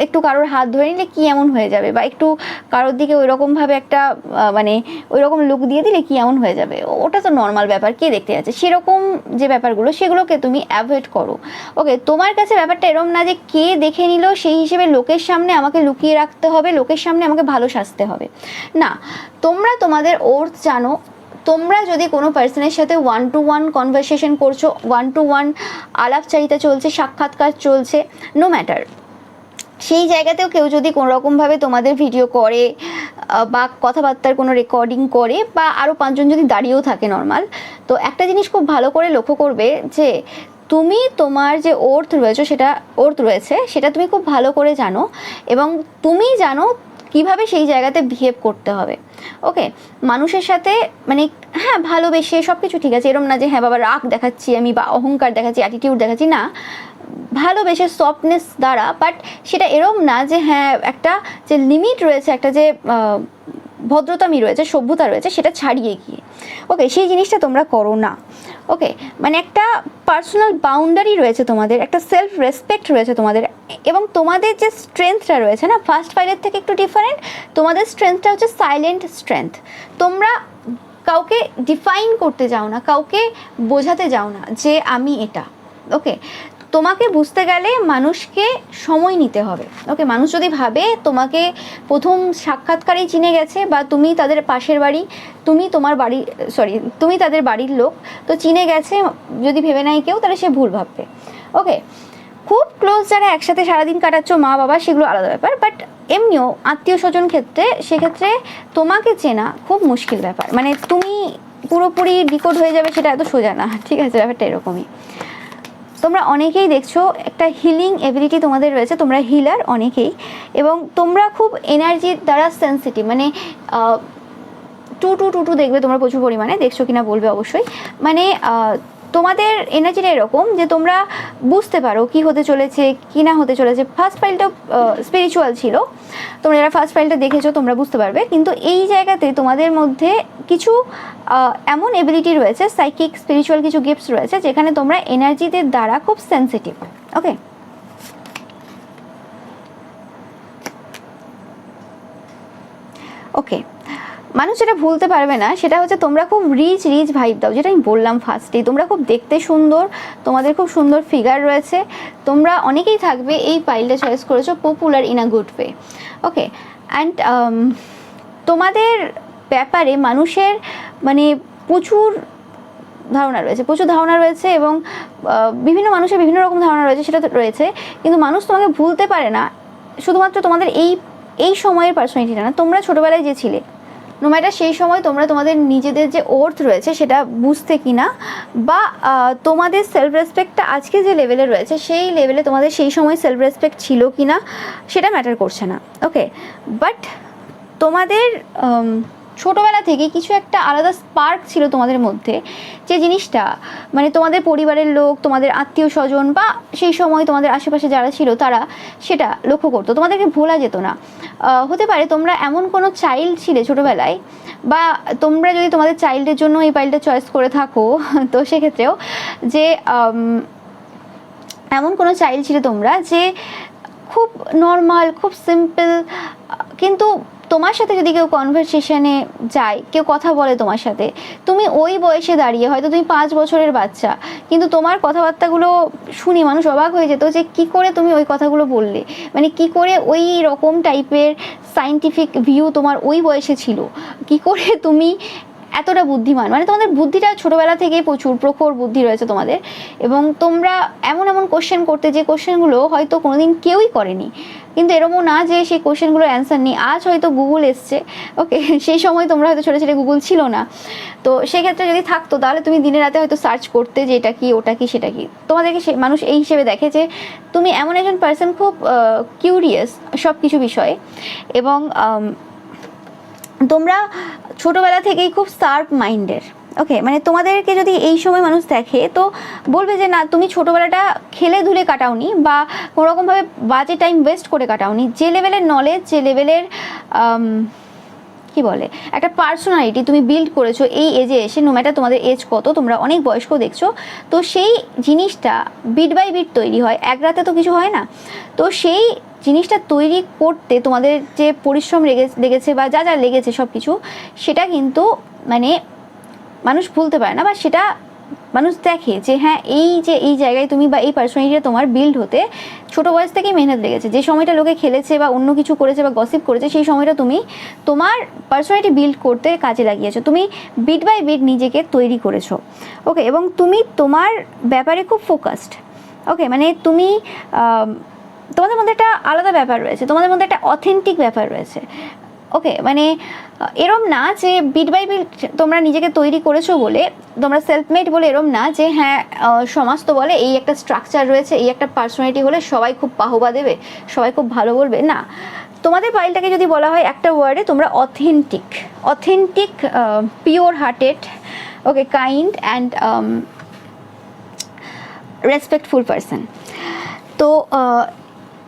একটু কারোর হাত ধরে নিলে কি এমন হয়ে যাবে, বা একটু কারোর দিকে ওই রকমভাবে একটা মানে ওই রকম লুক দিয়ে দিলে কি এমন হয়ে যাবে, ওটা তো নর্মাল ব্যাপার, কে দেখতে যাচ্ছে, সেরকম যে ব্যাপারগুলো সেগুলোকে তুমি অ্যাভয়েড করো। ওকে, তোমার কাছে ব্যাপারটা এরকম না যে কে দেখে নিল সেই হিসেবে লোকের সামনে আমাকে লুকিয়ে রাখতে হবে, লোকের সামনে আমাকে ভালো সাজতে হবে না। তোমরা তোমাদের ওর্থ জানো। তোমরা যদি কোনো পার্সনের সাথে 1-to-1 কনভারসেশন করছো, 1-to-1 আলাপচারিতা চলছে, সাক্ষাৎকার চলছে, নো ম্যাটার, সেই জায়গাতেও কেউ যদি কোনো রকমভাবে তোমাদের ভিডিও করে বা কথাবার্তার কোনো রেকর্ডিং করে, বা আরও 5 জন যদি দাঁড়িয়েও থাকে নর্মাল, তো একটা জিনিস খুব ভালো করে লক্ষ্য করবে যে তুমি তোমার যে ওর্থ রয়েছে সেটা তুমি খুব ভালো করে জানো, এবং তুমি জানো কিভাবে সেই জায়গাতে বিহেভ করতে হবে। ওকে, মানুষের সাথে মানে হ্যাঁ ভালোবেসে সব কিছু ঠিক আছে, এরম না যে হ্যাঁ বাবা রাগ দেখাচ্ছি আমি বা অহংকার দেখাচ্ছি, অ্যাটিটিউড দেখাচ্ছি, না, ভালোবেসে সফটনেস দ্বারা, বাট সেটা এরম না যে হ্যাঁ একটা যে লিমিট রয়েছে, একটা যে ভদ্রতামি রয়েছে, সভ্যতা রয়েছে, সেটা ছাড়িয়ে গিয়ে। ওকে, সেই জিনিসটা তোমরা করো না। ওকে, মানে একটা পার্সোনাল বাউন্ডারি রয়েছে তোমাদের, একটা সেলফ রেসপেক্ট রয়েছে তোমাদের, এবং তোমাদের যে স্ট্রেংথটা রয়েছে না ফার্স্ট ফাইলের থেকে একটু ডিফারেন্ট। তোমাদের স্ট্রেংথটা হচ্ছে সাইলেন্ট স্ট্রেংথ। তোমরা কাউকে ডিফাইন করতে যাও না, কাউকে বোঝাতে যাও না যে আমি এটা। ওকে, তোমাকে বুঝতে গেলে মানুষকে সময় নিতে হবে। ওকে, মানুষ যদি ভাবে তোমাকে প্রথম সাক্ষাৎকারেই চিনে গেছে, বা তুমি তাদের পাশের বাড়ি, তুমি তাদের বাড়ির লোক, তো চিনে গেছে যদি ভেবে নাই কেউ, তাহলে সে ভুল ভাববে। ওকে, খুব ক্লোজ যারা একসাথে সারাদিন কাটাচ্ছ, মা বাবা, সেগুলো আলাদা ব্যাপার, বাট এমনিও আত্মীয় স্বজন ক্ষেত্রে সেক্ষেত্রে তোমাকে চেনা খুব মুশকিল ব্যাপার। মানে তুমি পুরোপুরি ডিকোড হয়ে যাবে সেটা এত সোজা না, ঠিক আছে, ব্যাপারটা এরকমই। তোমরা অনেকেই দেখছো একটা হিলিং এবিলিটি তোমাদের রয়েছে, তোমরা হিলার অনেকেই, এবং তোমরা খুব এনার্জির দ্বারা সেন্সিটিভ, মানে টু দেখবে তোমরা প্রচুর পরিমাণে, দেখছো কিনা বলবে অবশ্যই। মানে তোমাদের এনার্জিটা এরকম যে তোমরা বুঝতে পারো কি হতে চলেছে কি না হতে চলেছে। ফার্স্ট ফাইলটা স্পিরিচুয়াল ছিল, তোমরা যারা ফার্স্ট ফাইলটা দেখেছো তোমরা বুঝতে পারবে, কিন্তু এই জায়গাতে তোমাদের মধ্যে কিছু এমন এবিলিটি রয়েছে, সাইকিক স্পিরিচুয়াল কিছু গিফটস রয়েছে, যেখানে তোমরা এনার্জিদের দ্বারা খুব সেন্সিটিভ। ওকে, ওকে, মানুষ যেটা ভুলতে পারবে না সেটা হচ্ছে তোমরা খুব রিচ ভাইব দাও, যেটা আমি বললাম ফার্স্টেই। তোমরা খুব দেখতে সুন্দর, তোমাদের খুব সুন্দর ফিগার রয়েছে, তোমরা অনেকেই থাকবে এই পাইলটা চয়েস করেছো popular in a good way. Okay, and তোমাদের ব্যাপারে মানুষের মানে প্রচুর ধারণা রয়েছে, এবং বিভিন্ন মানুষের বিভিন্ন রকম ধারণা রয়েছে, সেটা তো রয়েছে, কিন্তু মানুষ তোমাকে ভুলতে পারে না শুধুমাত্র তোমাদের এই সময়ের পার্সোনালিটিটা না, তোমরা ছোটোবেলায় যে ছিলে, নো ম্যাটার সেই সময় তোমরা তোমাদের নিজেদের যে ওর্থ রয়েছে সেটা বুঝতে কিনা, বা তোমাদের সেলফ রেসপেক্টটা আজকে যে লেভেলে রয়েছে সেই লেভেলে তোমাদের সেই সময় সেলফ রেসপেক্ট ছিল কি না সেটা ম্যাটার করছে না। ওকে, বাট তোমাদের ছোটোবেলা থেকে কিছু একটা আলাদা স্পার্ক ছিল তোমাদের মধ্যে, যে জিনিসটা মানে তোমাদের পরিবারের লোক, তোমাদের আত্মীয় স্বজন, বা সেই সময় তোমাদের আশেপাশে যারা ছিল তারা সেটা লক্ষ্য করতো, তোমাদেরকে ভোলা যেত না। হতে পারে তোমরা এমন কোনো চাইল্ড ছিলে ছোটোবেলায়, বা তোমরা যদি তোমাদের চাইল্ডের জন্য এই পাইলটা চয়েস করে থাকো, তো সেক্ষেত্রেও যে এমন কোনো চাইল্ড ছিলে তোমরা যে খুব নর্মাল, খুব সিম্পল, কিন্তু তোমার সাথে যদি কেউ কনভারসেশনে যায়, কেউ কথা বলে তোমার সাথে, তুমি ওই বয়সে দাঁড়িয়ে, হয়তো তুমি 5 বছরের বাচ্চা, কিন্তু তোমার কথাবার্তাগুলো শুনে মানুষ অবাক হয়ে যেত যে কি করে তুমি ওই কথাগুলো বললে, মানে কি করে ওই রকম টাইপের সায়েন্টিফিক ভিউ তোমার ওই বয়সে ছিল, কি করে তুমি এতটা বুদ্ধিমান, মানে তোমাদের বুদ্ধিটা ছোটোবেলা থেকেই প্রচুর প্রখর বুদ্ধি রয়েছে তোমাদের, এবং তোমরা এমন কোশ্চেন করতে, যে কোশ্চেনগুলো হয়তো কোনোদিন কেউই করেনি, কিন্তু এরকমও না যে সেই কোশ্চেনগুলোর অ্যান্সার নেই। আজ হয়তো গুগল এসছে, ওকে, সেই সময় তোমরা হয়তো ছোটো ছেলে গুগল ছিল না, তো সেক্ষেত্রে যদি থাকতো তাহলে তুমি দিনে রাতে হয়তো সার্চ করতে যে এটা কি ওটা কি সেটা কি। তোমাদেরকে মানুষ এই হিসেবে দেখে যে তুমি এমন একজন পার্সন খুব কিউরিয়াস সব কিছু বিষয়ে, এবং তোমরা ছোটোবেলা থেকেই খুব শার্প মাইন্ডের। ওকে, মানে তোমাদেরকে যদি এই সময় মানুষ দেখে তো বলবে যে না, তুমি ছোটোবেলাটা খেলে ধুলে কাটাওনি, বা কোনোরকমভাবে বাজে টাইম ওয়েস্ট করে কাটাওনি। যে লেভেলের নলেজ, যে লেভেলের কী কি বলে একটা পার্সোনালিটি তুমি বিল্ড করেছো এই এজে এসে, নো ম্যাটার তোমাদের এজ কত, তোমরা অনেক বয়স্ক দেখছো, তো সেই জিনিসটা বিট বাই বিট তৈরি হয়, এক রাতে তো কিছু হয় না। তো সেই জিনিসটা তৈরি করতে তোমাদের যে পরিশ্রম লেগেছে বা যা যা লেগেছে সব কিছু, সেটা কিন্তু মানে মানুষ ভুলতে পারে না, বা সেটা মানুষ দেখে যে হ্যাঁ এই যে এই জায়গায় তুমি বা এই পার্সোনালিটিটা তোমার বিল্ড হতে ছোটো বয়স থেকেই মেহনত লেগেছে। যে সময়টা লোকে খেলেছে বা অন্য কিছু করেছে বা গসিপ করেছে, সেই সময়টা তুমি তোমার পার্সোনালিটি বিল্ড করতে কাজে লাগিয়েছো, তুমি বিট বাই বিট নিজেকে তৈরি করেছো। ওকে, এবং তুমি তোমার ব্যাপারে খুব ফোকাসড। ওকে, মানে তুমি তোমাদের মধ্যে একটা আলাদা ব্যাপার রয়েছে, তোমাদের মধ্যে একটা অথেন্টিক ব্যাপার রয়েছে। ওকে, মানে এরম না যে বিট বাই বিট তোমরা নিজেকে তৈরি করেছো বলে তোমরা সেলফমেড বলে, এরম না যে হ্যাঁ সমাজ তো বলে এই একটা স্ট্রাকচার রয়েছে, এই একটা পার্সোনালিটি হলে সবাই খুব বাহবা দেবে, সবাই খুব ভালো বলবে, না। তোমাদের পাইলটাকে যদি বলা হয় একটা ওয়ার্ডে, তোমরা authentic, authentic, pure hearted, okay, kind and respectful person. তো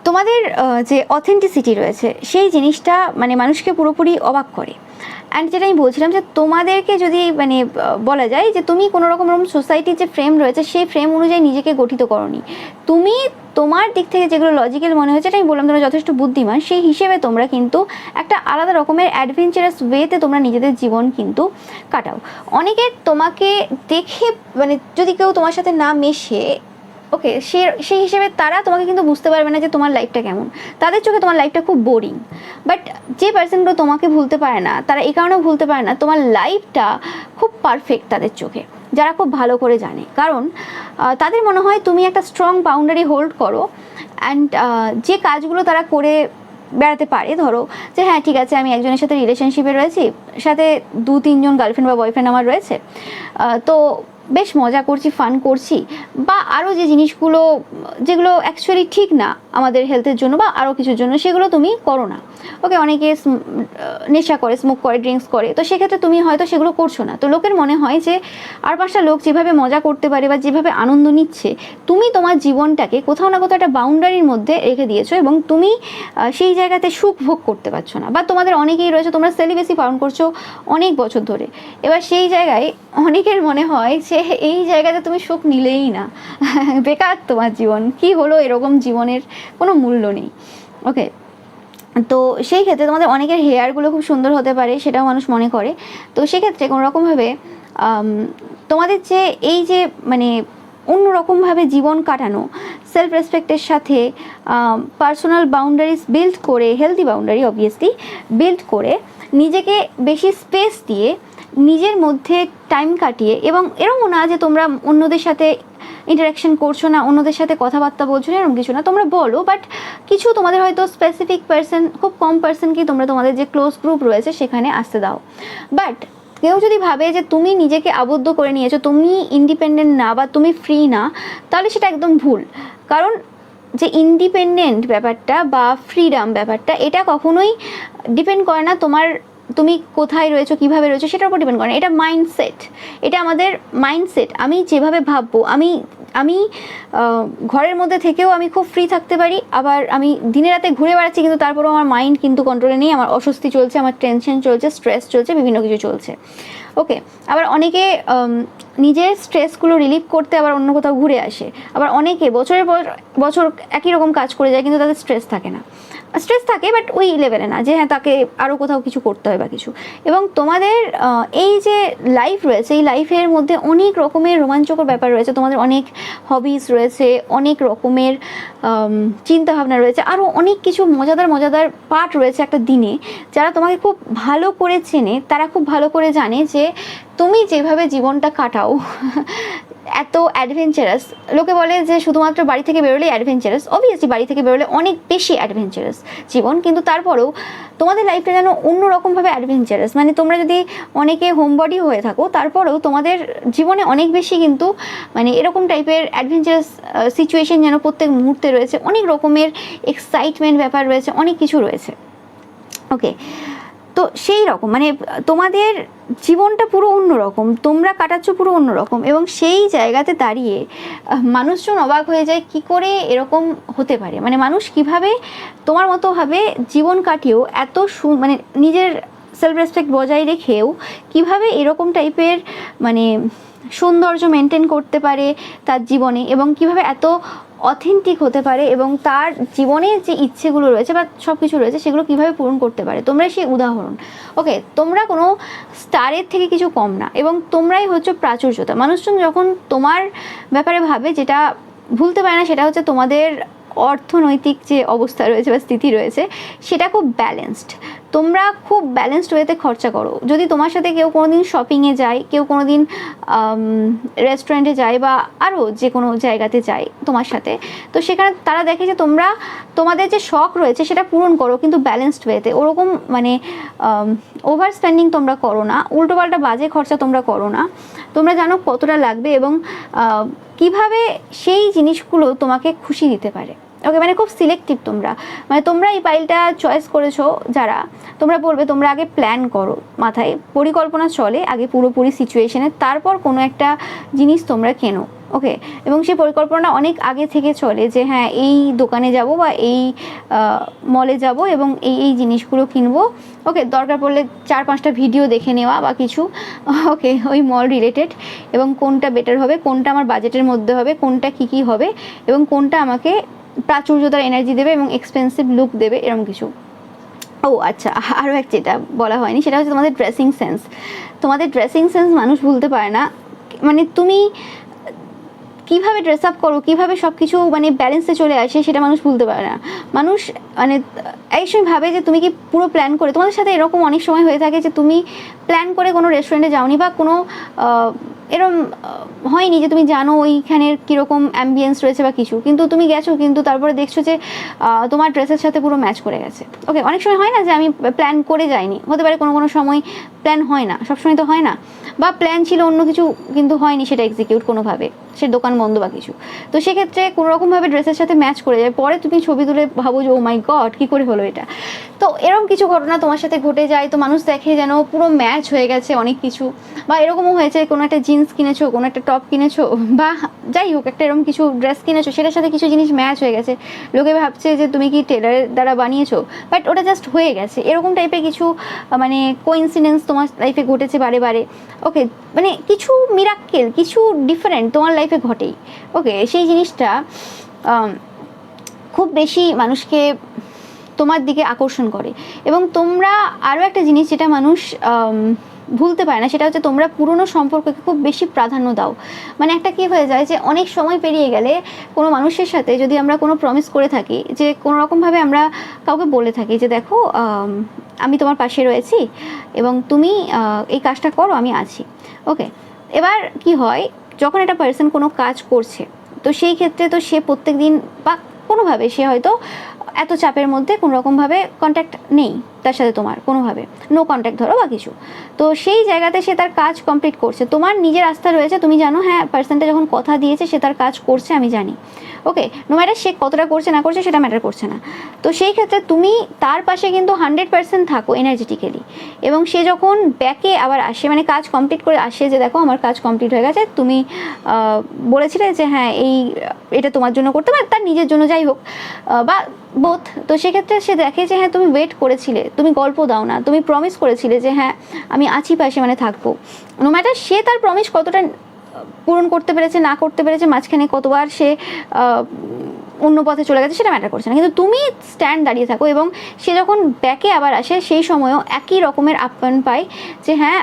তোমাদের যে অথেন্টিসিটি রয়েছে সেই জিনিসটা মানে মানুষকে পুরোপুরি অবাক করে। অ্যান্ড যেটা আমি বলছিলাম যে তোমাদেরকে যদি মানে বলা যায় যে তুমি কোনো রকম সোসাইটির যে ফ্রেম রয়েছে সেই ফ্রেম অনুযায়ী নিজেকে গঠিত করোনি, তুমি তোমার দিক থেকে যেগুলো লজিক্যাল মনে হয়েছে, আমি বললাম তোমরা যথেষ্ট বুদ্ধিমান, সেই হিসেবে তোমরা কিন্তু একটা আলাদা রকমের অ্যাডভেঞ্চারাস ওয়েতে তোমরা নিজেদের জীবন কিন্তু কাটাও। অনেকে তোমাকে দেখে মানে যদি কেউ তোমার সাথে না মেশে, ওকে, সেই হিসেবে তারা তোমাকে কিন্তু বুঝতে পারবে না যে তোমার লাইফটা কেমন, তাদের চোখে তোমার লাইফটা খুব বোরিং। বাট যে পার্সনগুলো তোমাকে ভুলতে পারে না, তারা এই কারণেও ভুলতে পারে না তোমার লাইফটা খুব পারফেক্ট তাদের চোখে, যারা খুব ভালো করে জানে। কারণ তাদের মনে হয় তুমি একটা স্ট্রং বাউন্ডারি হোল্ড করো, অ্যান্ড যে কাজগুলো তারা করে বেড়াতে পারে, ধরো যে হ্যাঁ ঠিক আছে আমি একজনের সাথে রিলেশনশিপে রয়েছি, সাথে 2-3 জন গার্লফ্রেন্ড বা বয়ফ্রেন্ড আমার রয়েছে, তো বেশ মজা করছি, ফান করছি, বা আরও যে জিনিসগুলো যেগুলো অ্যাকচুয়ালি ঠিক না আমাদের হেলথের জন্য বা আরও কিছুর জন্য, সেগুলো তুমি করো না। ওকে, অনেকে নেশা করে, স্মোক করে, ড্রিঙ্কস করে, তো সেক্ষেত্রে তুমি হয়তো সেগুলো করছো না। তো লোকের মনে হয় যে আর 5টা লোক যেভাবে মজা করতে পারে বা যেভাবে আনন্দ নিচ্ছে, তুমি তোমার জীবনটাকে কোথাও না কোথাও একটা বাউন্ডারির মধ্যে রেখে দিয়েছো, এবং তুমি সেই জায়গাতে সুখ ভোগ করতে পারছো না। বা তোমাদের অনেকেই রয়েছে তোমরা সেলিবেসি পালন করছো অনেক বছর ধরে, এবার সেই জায়গায় অনেকের মনে হয় যে এই জায়গাতে তুমি সুখ নিলেই না, বেকার তোমার জীবন, কি হলো, এরকম জীবনের কোনো মূল্য নেই। ওকে, তো সেই ক্ষেত্রে তোমাদের অনেকের হেয়ারগুলো খুব সুন্দর হতে পারে, সেটাও মানুষ মনে করে। তো সেক্ষেত্রে কোনোরকমভাবে তোমাদের যে এই যে মানে অন্যরকমভাবে জীবন কাটানো, সেলফ রেসপেক্টের সাথে পার্সোনাল বাউন্ডারিজ বিল্ড করে, হেলদি বাউন্ডারি অবভিয়াসলি বিল্ড করে, নিজেকে বেশি স্পেস দিয়ে, নিজের মধ্যে টাইম কাটিয়ে, এবং এরকমও না যে তোমরা অন্যদের সাথে ইন্টারাকশন করছো না, অন্যদের সাথে কথাবার্তা বলছো না, এরকম কিছু না, তোমরা বলো, বাট কিছু তোমাদের হয়তো স্পেসিফিক পার্সন, খুব কম পার্সনকেই তোমরা তোমাদের যে ক্লোজ গ্রুপ রয়েছে সেখানে আসতে দাও। বাট কেউ যদি ভাবে যে তুমি নিজেকে আবদ্ধ করে নিয়েছো, তুমি ইন্ডিপেন্ডেন্ট না বা তুমি ফ্রি না, তাহলে সেটা একদম ভুল। কারণ যে ইন্ডিপেন্ডেন্ট ব্যাপারটা বা ফ্রিডম ব্যাপারটা, এটা কখনোই ডিপেন্ড করে না তুমি কোথায় রয়েছো, কীভাবে রয়েছো, সেটার উপর ডিপেন্ড করে না। এটা মাইন্ডসেট, এটা আমাদের মাইন্ডসেট। আমি যেভাবে ভাববো, আমি ঘরের মধ্যে থেকেও আমি খুব ফ্রি থাকতে পারি, আবার আমি দিনে রাতে ঘুরে বেড়াচ্ছি কিন্তু তারপরেও আমার মাইন্ড কিন্তু কন্ট্রোলে নেই, আমার অস্বস্তি চলছে, আমার টেনশন চলছে, স্ট্রেস চলছে, বিভিন্ন কিছু চলছে। ওকে, আবার অনেকে নিজের স্ট্রেসগুলো রিলিভ করতে আবার অন্য কোথাও ঘুরে আসে, আবার অনেকে বছরের পর বছর একই রকম কাজ করে যায় কিন্তু তাদের স্ট্রেস থাকে না, স্ট্রেস থাকে বাট ওই লেভেলে না যে হ্যাঁ তাকে আরও কোথাও কিছু করতে হয় বা কিছু। এবং তোমাদের এই যে লাইফ রয়েছে, এই লাইফের মধ্যে অনেক রকমের রোমাঞ্চকর ব্যাপার রয়েছে, তোমাদের অনেক হবিস রয়েছে, অনেক রকমের চিন্তাভাবনা রয়েছে, আরও অনেক কিছু মজাদার পার্ট রয়েছে একটা দিনে। যারা তোমাকে খুব ভালো করে চেনে তারা খুব ভালো করে জানে যে তুমি যেভাবে জীবনটা কাটাও এত অ্যাডভেঞ্চারাস। লোকে বলে যে শুধুমাত্র বাড়ি থেকে বেরোলেই অ্যাডভেঞ্চারাস, অবভিয়াসলি বাড়ি থেকে বেরোলে অনেক বেশি অ্যাডভেঞ্চারাস জীবন, কিন্তু তারপরেও তোমাদের লাইফটা যেন অন্যরকমভাবে অ্যাডভেঞ্চারাস। মানে তোমরা যদি অনেকে হোম বডি হয়ে থাকো, তারপরেও তোমাদের জীবনে অনেক বেশি কিন্তু মানে এরকম টাইপের অ্যাডভেঞ্চারাস সিচুয়েশন যেন প্রত্যেক মুহূর্তে রয়েছে, অনেক রকমের এক্সাইটমেন্ট ব্যাপার রয়েছে, অনেক কিছু রয়েছে। ওকে, তো সেই রকম মানে তোমাদের জীবনটা পুরো অন্যরকম, তোমরা কাটাচ্ছ পুরো অন্যরকম, এবং সেই জায়গাতে দাঁড়িয়ে মানুষজন অবাক হয়ে যায় কি করে এরকম হতে পারে। মানে মানুষ কিভাবে তোমার মতোভাবে জীবন কাটিয়েও এত মানে নিজের সেলফ রেসপেক্ট বজায় রেখেও কিভাবে এরকম টাইপের মানে সৌন্দর্য মেনটেন করতে পারে তার জীবনে, এবং কিভাবে এত অথেন্টিক হতে পারে এবং তার জীবনে যে ইচ্ছেগুলো রয়েছে বা সব কিছু রয়েছে সেগুলো কিভাবে পূরণ করতে পারে। তোমরা সেই উদাহরণ। ওকে, তোমরা কোনো স্টারের থেকে কিছু কম না, এবং তোমরাই হচ্ছে প্রাচুর্যতা। মানুষজন যখন তোমার ব্যাপারে ভাবে, যেটা ভুলতে পারে না সেটা হচ্ছে তোমাদের অর্থনৈতিক যে অবস্থা রয়েছে বা স্থিতি রয়েছে সেটা খুব ব্যালেন্সড। তোমরা খুব ব্যালেন্সড ওয়েতে খরচা করো। যদি তোমার সাথে কেউ কোনো দিন শপিংয়ে যায়, কেউ কোনো দিন রেস্টুরেন্টে যায় বা আরও যে কোনো জায়গাতে যায় তোমার সাথে, তো সেখানে তারা দেখে যে তোমরা তোমাদের যে শখ রয়েছে সেটা পূরণ করো, কিন্তু ব্যালেন্সড ওয়েতে। ওরকম মানে ওভার স্পেন্ডিং তোমরা করো না, উল্টোপাল্টা বাজে খরচা তোমরা করো না। তোমরা জানো কতটা লাগবে এবং কিভাবে সেই জিনিসগুলো তোমাকে খুশি দিতে পারে। ওকে, মানে খুব সিলেক্টিভ তোমরা। মানে তোমরা এই পাইলটা চয়েস করেছো যারা, তোমরা বলবে তোমরা আগে প্ল্যান করো, মাথায় পরিকল্পনা চলে আগে পুরোপুরি সিচুয়েশনে, তারপর কোনো একটা জিনিস তোমরা কেনো। ওকে, এবং সেই পরিকল্পনা অনেক আগে থেকে চলে যে হ্যাঁ এই দোকানে যাব বা এই মলে যাব এবং এই জিনিসগুলো কিনবো। ওকে, দরকার পড়লে 4-5টা ভিডিও দেখে নেওয়া বা কিছু, ওকে, ওই মল রিলেটেড, এবং কোনটা বেটার হবে, কোনটা আমার বাজেটের মধ্যে হবে, কোনটা কী হবে, এবং কোনটা আমাকে প্রাচুর্যতার এনার্জি দেবে এবং এক্সপেন্সিভ লুক দেবে, এরকম কিছু। ও আচ্ছা, আরও এক যেটা বলা হয়নি সেটা হচ্ছে তোমাদের ড্রেসিং সেন্স। তোমাদের ড্রেসিং সেন্স মানুষ ভুলতে পারে না। মানে তুমি কীভাবে ড্রেস আপ করো, কীভাবে সব কিছু মানে ব্যালেন্সে চলে আসে সেটা মানুষ ভুলতে পারে না। মানুষ মানে এক সময় ভাবে যে তুমি কি পুরো প্ল্যান করে, তোমাদের সাথে এরকম অনেক সময় হয়ে থাকে যে তুমি প্ল্যান করে কোনো রেস্টুরেন্টে যাওনি বা কোনো এরকম হয়নি যে তুমি জানো ওইখানের কীরকম অ্যাম্বিয়েন্স রয়েছে বা কিছু, কিন্তু তুমি গেছো, কিন্তু তারপরে দেখছো যে তোমার ড্রেসের সাথে পুরো ম্যাচ করে গেছে। ওকে, অনেক সময় হয় না যে আমি প্ল্যান করে যাইনি, হতে পারে কোনো সময় প্ল্যান হয় না, সবসময় তো হয় না, বা প্ল্যান ছিল অন্য কিছু কিন্তু হয়নি সেটা এক্সিকিউট কোনোভাবে, সে দোকান বন্ধ বা কিছু। তো সেক্ষেত্রে কোনোরকমভাবে ড্রেসের সাথে ম্যাচ করে যায়, পরে তুমি ছবি তুলে ভাবো যে ও মাই গড কী করে হলো এটা। তো এরকম কিছু ঘটনা তোমার সাথে ঘটে যায়, তো মানুষ দেখে যেন পুরো ম্যাচ হয়ে গেছে অনেক কিছু। বা এরকমও হয়েছে কোনো একটা জিন্স কিনেছো, কোনো একটা টপ কিনেছো, বা যাই হোক একটা এরকম কিছু ড্রেস কিনেছো, সেটার সাথে কিছু জিনিস ম্যাচ হয়ে গেছে। লোকে ভাবছে যে তুমি কি টেলারের দ্বারা বানিয়েছো, বাট ওটা জাস্ট হয়ে গেছে। এরকম টাইপের কিছু মানে কোইন্সিডেন্স তোমার লাইফে ঘটেছে বারে বারে। ওকে, মানে কিছু মিরাক্কেল, কিছু ডিফারেন্ট তোমার লাইফে ঘটেই। ওকে, সেই জিনিসটা খুব বেশি মানুষকে তোমার দিকে আকর্ষণ করে। এবং তোমরা আরও একটা জিনিস যেটা মানুষ ভুলতে পারে না সেটা হচ্ছে তোমরা পুরনো সম্পর্ককে খুব বেশি প্রাধান্য দাও। মানে একটা কী হয়ে যায় যে অনেক সময় পেরিয়ে গেলে কোনো মানুষের সাথে যদি আমরা কোনো প্রমিস করে থাকি, যে কোনো রকমভাবে আমরা কাউকে বলে থাকি যে দেখো আমি তোমার পাশে রয়েছি এবং তুমি এই কাজটা করো, আমি আছি। ওকে, এবার কি হয়, যখন একটা পার্সন কোনো কাজ করছে, তো সেই ক্ষেত্রে তো সে প্রত্যেক দিন বা কোনোভাবে সে হয়তো এত চাপের মধ্যে কোনো রকমভাবে কন্ট্যাক্ট নেই তার সাথে, তোমার কোনোভাবে নো কন্ট্যাক্ট ধরো বা কিছু, তো সেই জায়গাতে সে তার কাজ কমপ্লিট করছে। তোমার নিজের আস্থা রয়েছে, তুমি জানো হ্যাঁ পার্সনটা যখন কথা দিয়েছে সে তার কাজ করছে, আমি জানি। ওকে, নো ম্যাটার সে কতটা করছে না করছে সেটা ম্যাটার করছে না। তো সেই ক্ষেত্রে তুমি তার পাশে কিন্তু 100% থাকো এনার্জেটিক্যালি, এবং সে যখন ব্যাকে আবার আসে, মানে কাজ কমপ্লিট করে আসে যে দেখো আমার কাজ কমপ্লিট হয়ে গেছে, তুমি বলেছিলে যে হ্যাঁ এটা তোমার জন্য করতে পারে, তার নিজের জন্য যাই হোক বা বোথ। তো সেক্ষেত্রে সে দেখে যে হ্যাঁ তুমি ওয়েট করেছিলে, তুমি গল্প দাও না, তুমি প্রমিস করেছিলে যে হ্যাঁ আমি আছি পাশে, মানে থাকবো। নো ম্যাটার সে তার প্রমিস কতটা পূরণ করতে পেরেছে না করতে পেরেছে, মাঝখানে কতবার সে অন্য পথে চলে গেছে, সেটা ম্যাটার করছে না, কিন্তু তুমি স্ট্যান্ড দাঁড়িয়ে থাকো। এবং সে যখন ব্যাকে আবার আসে সেই সময়ও একই রকমের আপ্যায়ন পায়, যে হ্যাঁ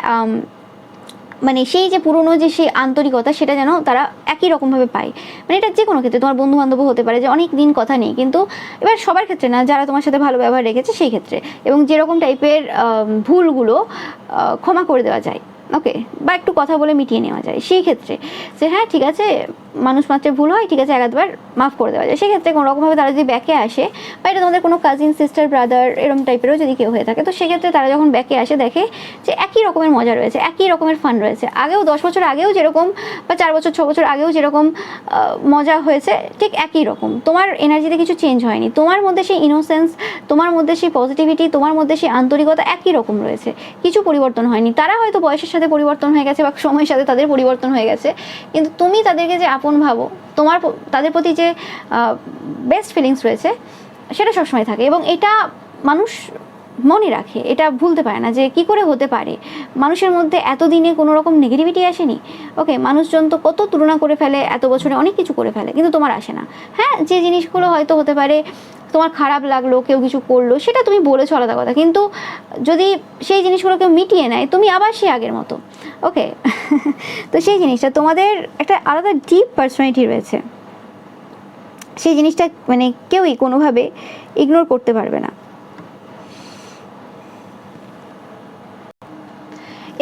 মানে সেই যে পুরনো যে সেই আন্তরিকতা সেটা যেন তারা একই রকমভাবে পায়। মানে এটা যে কোনো ক্ষেত্রে, তোমার বন্ধু বান্ধবও হতে পারে যে অনেক দিন কথা নেই, কিন্তু এবার সবার ক্ষেত্রে না, যারা তোমার সাথে ভালো ব্যবহার রেখেছে সেই ক্ষেত্রে, এবং যেরকম টাইপের ভুলগুলো ক্ষমা করে দেওয়া যায়, ওকে, বা একটু কথা বলে মিটিয়ে নেওয়া যায়, সেই ক্ষেত্রে যে হ্যাঁ ঠিক আছে মানুষ মাত্রে ভুল হয়, ঠিক আছে একবার মাফ করে দেওয়া যায়। সেক্ষেত্রে কোনো রকমভাবে তারা যদি ব্যাকে আসে, বা এটা তোমাদের কোনো কাজিন সিস্টার ব্রাদার এরকম টাইপেরও যদি কেউ হয়ে থাকে, তো সেক্ষেত্রে তারা যখন ব্যাকে আসে দেখে যে একই রকমের মজা রয়েছে, একই রকমের ফান রয়েছে, আগেও 10 বছর আগেও যেরকম বা 4 বছর 6 বছর আগেও যেরকম মজা হয়েছে ঠিক একই রকম। তোমার এনার্জিতে কিছু চেঞ্জ হয়নি, তোমার মধ্যে সেই ইনোসেন্স, তোমার মধ্যে সেই পজিটিভিটি, তোমার মধ্যে সেই আন্তরিকতা একই রকম রয়েছে, কিছু পরিবর্তন হয়নি। তারা হয়তো বয়সের সাথে পরিবর্তন হয়ে গেছে বা সময়ের সাথে তাদের পরিবর্তন হয়ে গেছে, কিন্তু তুমি তাদেরকে যে আপন ভাবো, তোমার তাদের প্রতি যে বেস্ট ফিলিংস রয়েছে সেটা সবসময় থাকে। এবং এটা মানুষ মনে রাখে, এটা ভুলতে পারে না যে কি করে হতে পারে মানুষের মধ্যে এতদিনে কোনো রকম নেগেটিভিটি আসেনি। ওকে, মানুষজন তো কত তুলনা করে ফেলে, এত বছরে অনেক কিছু করে ফেলে, কিন্তু তোমার আসে না। হ্যাঁ, যে জিনিসগুলো হয়তো হতে পারে তোমার খারাপ লাগলো, কেউ কিছু করলো, সেটা তুমি বলেছো আলাদা কথা, কিন্তু যদি সেই জিনিসগুলো কেউ মিটিয়ে নেয় তুমি আবার সেই আগের মতো। ওকে তো সেই জিনিসটা তোমাদের একটা আলাদা ডিপ পার্সোনালিটি রয়েছে, সেই জিনিসটা মানে কেউই কোনোভাবে ইগনোর করতে পারবে না।